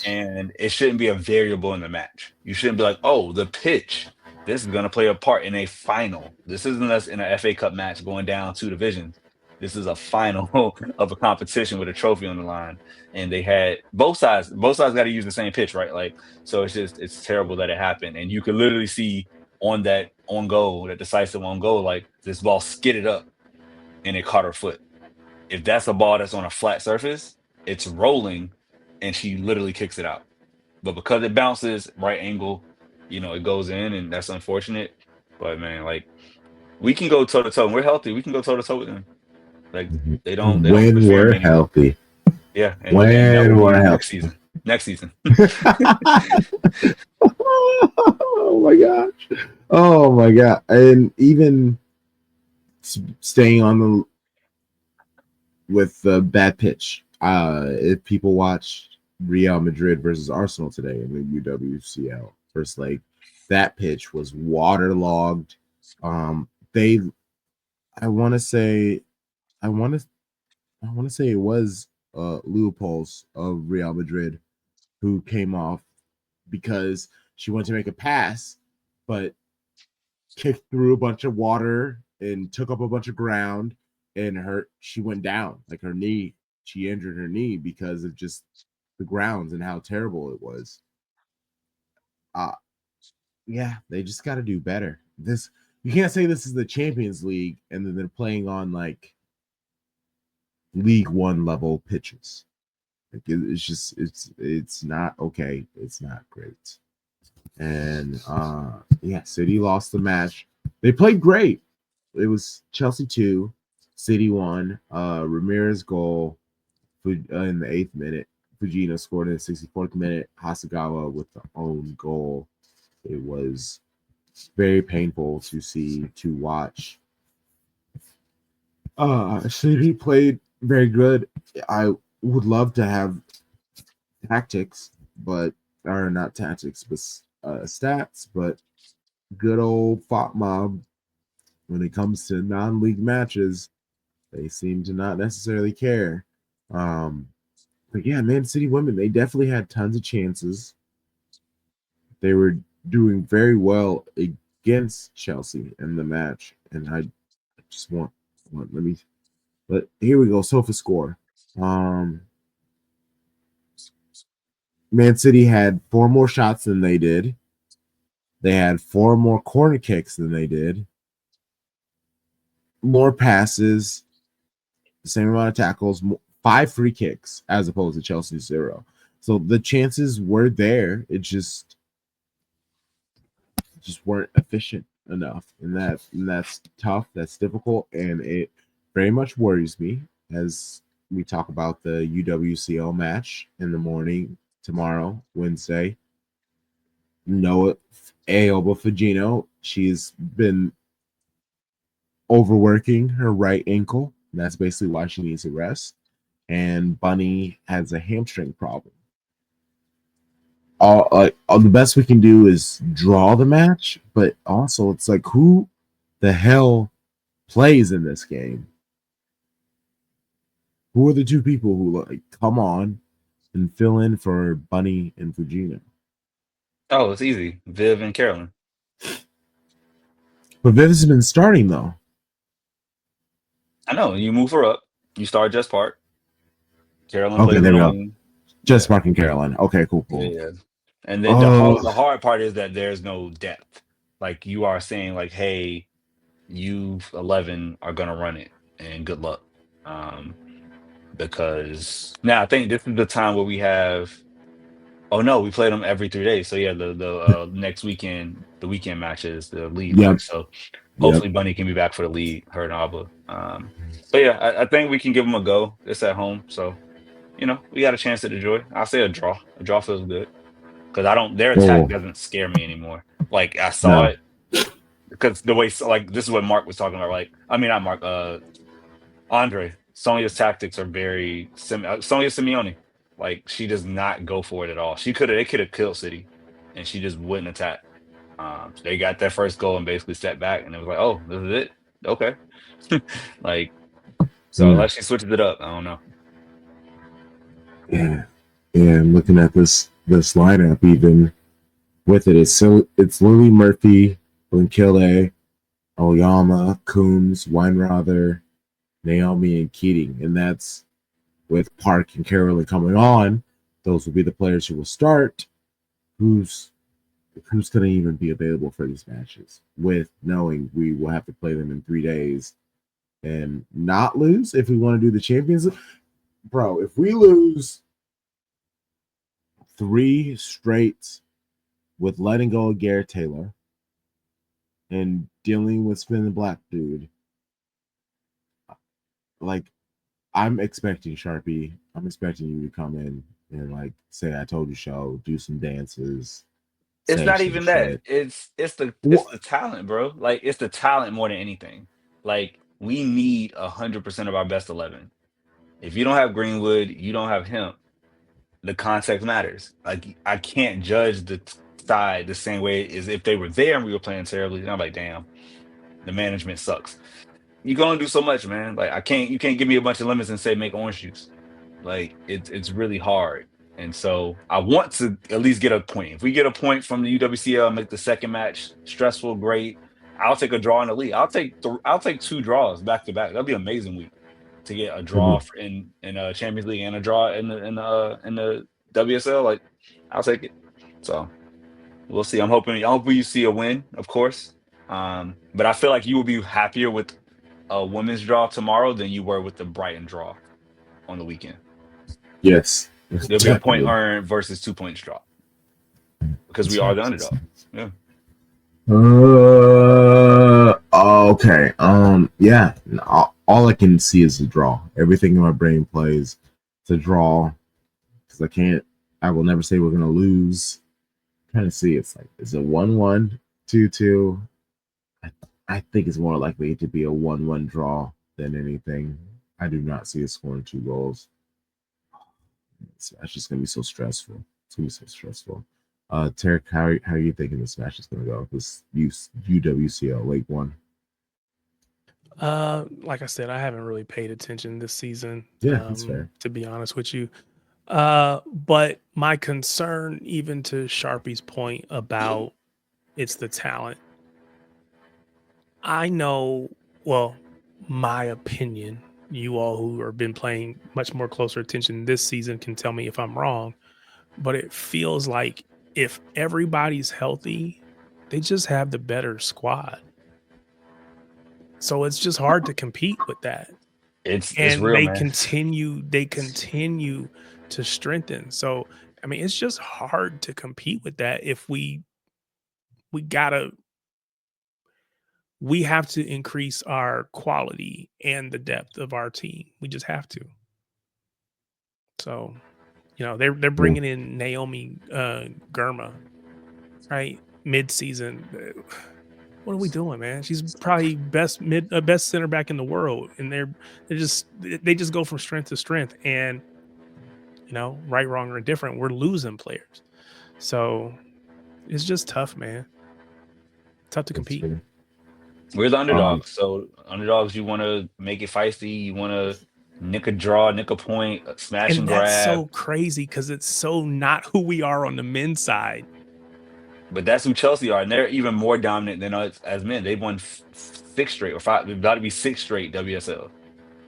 And it shouldn't be a variable in the match. You shouldn't be like, oh, the pitch. This is going to play a part in a final. This isn't us in an FA Cup match going down 2 divisions. This is a final of a competition with a trophy on the line. And they had both sides got to use the same pitch, right? Like, so it's terrible that it happened. And you could literally see on that decisive on goal, like this ball skidded up and it caught her foot. If that's a ball that's on a flat surface, it's rolling and she literally kicks it out. But because it bounces right angle, you know, it goes in and that's unfortunate. But man, like we can go toe to toe. We're healthy. We can go toe to toe with them. Like they don't when we're healthy. Yeah. And when we're healthy. Next season. Oh my god. And even staying with the bad pitch. If people watch Real Madrid versus Arsenal today in the UWCL first leg, that pitch was waterlogged. I want to say it was Leopold's of Real Madrid who came off because she went to make a pass, but kicked through a bunch of water and took up a bunch of ground, and she went down. Like she injured her knee because of just the grounds and how terrible it was. They just got to do better. You can't say this is the Champions League and then they're playing on like League One level pitches. Like it's not okay. It's not great. And City lost the match. They played great. It was Chelsea 2, City 1. Ramirez goal in the 8th minute Fujita scored in the 64th minute. Hasegawa with the own goal. It was very painful to watch. City played very good. I would love to have tactics, but or not tactics, but stats. But good old Fop Mob, when it comes to non-league matches, they seem to not necessarily care. But yeah, Man City women, they definitely had tons of chances. They were doing very well against Chelsea in the match, and I just want let me. But here we go. Sofa score. Man City had 4 more shots than they did. They had 4 more corner kicks than they did. More passes, the same amount of tackles, 5 free kicks as opposed to Chelsea's 0. So the chances were there. It just weren't efficient enough, and that's tough. That's difficult, and it very much worries me as we talk about the UWCL match in the morning tomorrow, Wednesday. Noah Aoba Fujino, she's been overworking her right ankle. That's basically why she needs a rest. And Bunny has a hamstring problem. All the best we can do is draw the match, but also it's like, who the hell plays in this game? Who are the 2 people who come on and fill in for Bunny and Fujino? Oh, it's easy. Viv and Carolyn. But Viv has been starting though. I know. You move her up. You start Just Park. Carolyn Okay, plays there in we the go. wing. Just Mark and Carolyn. Okay, cool. Yeah. And then the hard part is that there's no depth. Like you are saying, like, hey, you 11 are gonna run it, and good luck. Because now I think this is the time where we have. Oh no, we played them every 3 days. So yeah, the next weekend, the weekend matches, the lead. Yep. So hopefully Bunny can be back for the lead. Her and Abba. But yeah, I think we can give them a go. It's at home, so we got a chance to enjoy. I'll say a draw. A draw feels good because their attack doesn't scare me anymore. Like I saw it because the way this is what Mark was talking about. Like I mean not Mark. Andre. Sonia's tactics are very Sonia Simeone. Like she does not go for it at all. They could have killed City, and she just wouldn't attack. They got their first goal and basically stepped back, and it was like, oh, this is it. Okay, unless she switches it up, I don't know. Yeah, and looking at this lineup, even with it's Lily Murphy, Blinkille, Oyama, Coombs, Weinrother, Naomi, and Keating, and that's with Park and Carolyn coming on. Those will be the players who will start. Who's going to even be available for these matches? With knowing we will have to play them in 3 days and not lose if we want to do the Champions League. Bro, if we lose 3 straight with letting go of Garrett Taylor and dealing with Spin the Black Dude, like, I'm expecting Sharpie. I'm expecting you to come in and say I told you so, do some dances. It's not even that. It's the talent, bro. Like it's the talent more than anything. Like we need 100% of our best 11. If you don't have Greenwood, you don't have him. The context matters. Like I can't judge the side the same way as if they were there and we were playing terribly. And I'm like, damn, the management sucks. You can only do so much, man. Like you can't give me a bunch of lemons and say make orange juice. Like it's really hard. And so I want to at least get a point. If we get a point from the UWCL, make the second match stressful, great. I'll take a draw in the league. I'll take 2 draws back to back. That'll be an amazing week to get a draw in Champions League and a draw in the WSL. Like I'll take it. So we'll see. I hope you see a win, of course. But I feel like you will be happier with a women's draw tomorrow than you were with the Brighton draw on the weekend. Yes. There'll be a point earned versus 2 points drop because we are the underdog. Yeah. Okay. Yeah. All I can see is a draw. Everything in my brain plays to draw. because I will never say we're gonna lose. I'm trying to see, it's like, is it 1-1, 2-2? I think it's more likely to be a 1-1 draw than anything. I do not see us scoring 2 goals. This match is gonna be so stressful. It's gonna be so stressful. Tarik, how are you thinking this match is gonna go? This UWCL Lake 1. Like I said, I haven't really paid attention this season. Yeah, that's fair. To be honest with you. But my concern, even to Sharpie's point about it's the talent. I know, well, my opinion, you all who have been playing much more closer attention this season can tell me if I'm wrong, but it feels like if everybody's healthy, they just have the better squad. So it's just hard to compete with that. It's And real, they man. continue to strengthen. So I mean, it's just hard to compete with that if we have to increase our quality and the depth of our team. We just have to. So, they're bringing in Naomi Girma, right? Mid-season. What are we doing, man? She's probably best center back in the world, and they just go from strength to strength. And right, wrong, or indifferent, we're losing players. So it's just tough, man. Tough to compete. We're the underdogs. So underdogs, you want to make it feisty. You want to nick a draw, nick a point, smash and grab. That's so crazy because it's so not who we are on the men's side. But that's who Chelsea are, and they're even more dominant than us as men. They've won 6 straight or 5. They've got to be 6 straight WSL.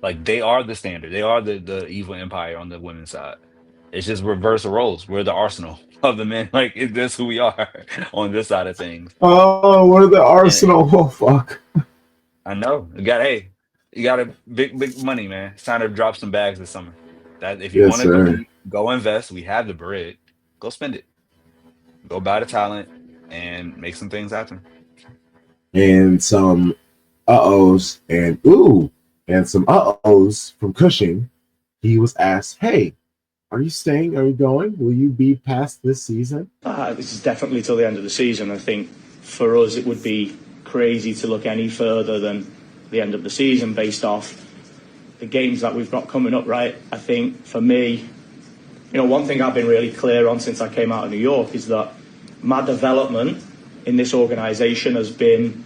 Like, they are the standard. They are the evil empire on the women's side. It's just reverse roles. We're the Arsenal of the men. Like, that's who we are on this side of things. Oh, we're the Arsenal. Oh, fuck. I know. You got a big money, man. It's time to drop some bags this summer. That if you want to compete, go invest. We have the bread. Go spend it. Go buy the talent and make some things happen. And some uh-ohs and some uh-ohs from Cushing. He was asked, hey, are you staying? Are you going? Will you be past this season? This is definitely till the end of the season. I think for us it would be crazy to look any further than the end of the season based off the games that we've got coming up, right? I think for me, one thing I've been really clear on since I came out of New York is that my development in this organisation has been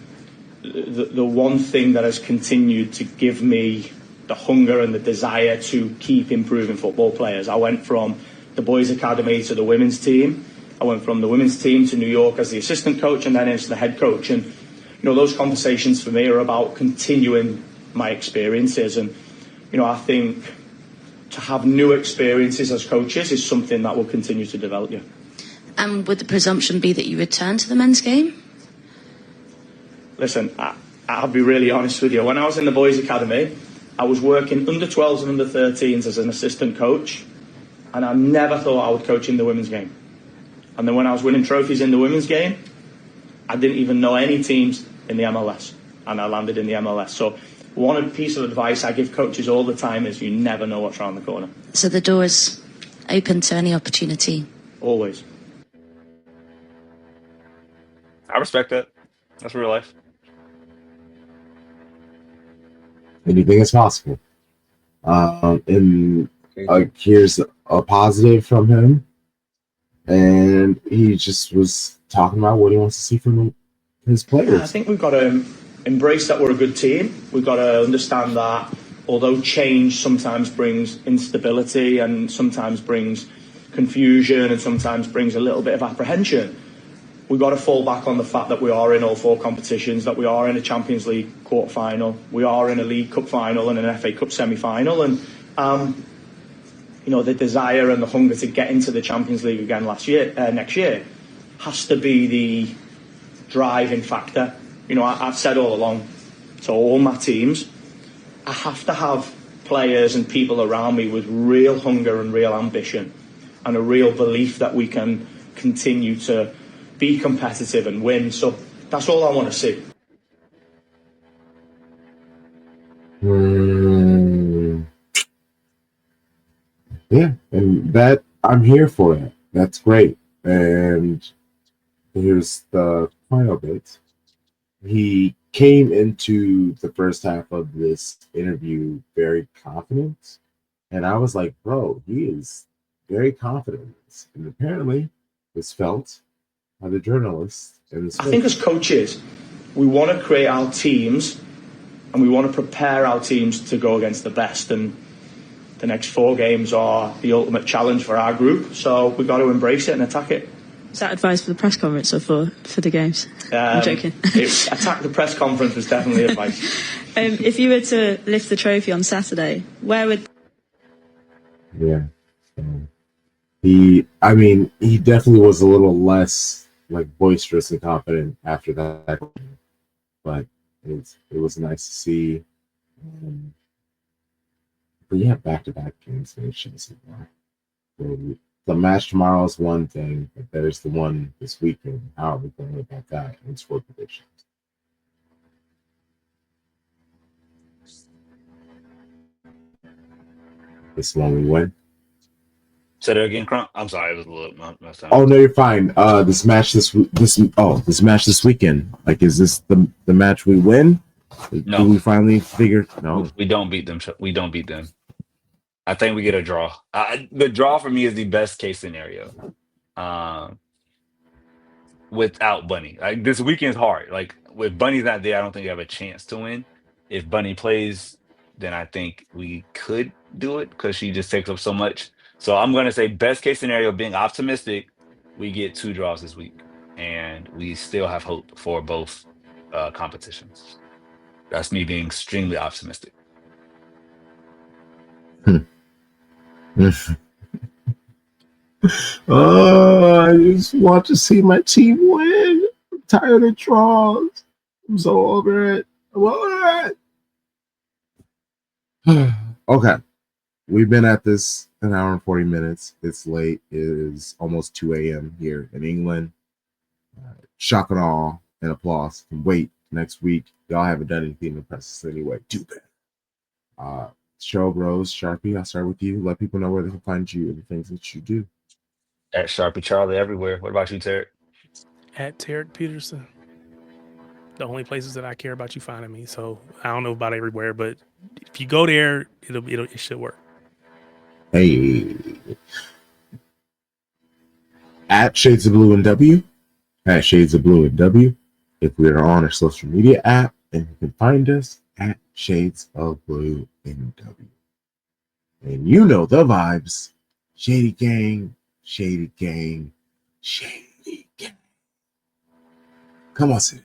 the one thing that has continued to give me the hunger and the desire to keep improving football players. I went from the boys' academy to the women's team. I went from the women's team to New York as the assistant coach and then as the head coach. And, those conversations for me are about continuing my experiences. And, I think to have new experiences as coaches is something that will continue to develop you. And would the presumption be that you return to the men's game? Listen, I'll be really honest with you. When I was in the boys' academy, I was working under 12s and under 13s as an assistant coach, and I never thought I would coach in the women's game. And then when I was winning trophies in the women's game, I didn't even know any teams in the MLS, and I landed in the MLS. So one piece of advice I give coaches all the time is you never know what's around the corner. So the door is open to any opportunity? Always. I respect that. That's real life. Anything is possible. Here's a positive from him. And he just was talking about what he wants to see from his players. I think we've got to embrace that we're a good team. We've got to understand that although change sometimes brings instability and sometimes brings confusion and sometimes brings a little bit of apprehension, we've got to fall back on the fact that we are in all 4 competitions, that we are in a Champions League quarter-final, we are in a League Cup final and an FA Cup semi-final. And, the desire and the hunger to get into the Champions League again next year has to be the driving factor. I've said all along to all my teams, I have to have players and people around me with real hunger and real ambition and a real belief that we can continue to be competitive and win. So that's all I want to see. Yeah, and that I'm here for it. That's great. And here's the final bit. He came into the first half of this interview very confident. And I was like, bro, he is very confident. And apparently, was felt by the journalists in the space. I think as coaches, we want to create our teams and we want to prepare our teams to go against the best. And the next 4 games are the ultimate challenge for our group. So we've got to embrace it and attack it. Is that advice for the press conference or for the games? I'm joking. Attack the press conference was definitely advice. If you were to lift the trophy on Saturday, where would... Yeah. He definitely was a little less like boisterous and confident after that, but it was nice to see. But yeah, back-to-back games finishes. The match tomorrow is one thing, but there's the one this weekend. How are we going about that and score predictions? This one we win. Say that again, Crunk. I'm sorry, it was a little. Oh no, you're fine. This match this weekend. Like, is this the match we win? No, do we finally figure? No, we don't beat them. We don't beat them. I think we get a draw. The draw for me is the best case scenario. Without Bunny, like this weekend's hard. Like with Bunny's not there, I don't think we have a chance to win. If Bunny plays, then I think we could do it because she just takes up so much. So I'm gonna say best case scenario, being optimistic, we get 2 draws this week, and we still have hope for both competitions. That's me being extremely optimistic. Oh, I just want to see my team win. I'm tired of draws. I'm so over it. I'm over it. Okay. We've been at this an hour and 40 minutes. It's late. It is almost 2 a.m. here in England. Shock and awe and applause. And wait, next week, y'all haven't done anything to impress us anyway. Too bad. Show Bros, Sharpie, I'll start with you. Let people know where they can find you and the things that you do. At Sharpie Charlie everywhere. What about you, Tarik? At Tarik Peterson. The only places that I care about you finding me. So I don't know about everywhere, but if you go there, it should work. Hey. At Shades of Blue and W. At Shades of Blue and W. If we are on our social media app, and you can find us at Shades of Blue and W. And you know the vibes. Shady gang, shady gang, shady gang. Come on, Sid.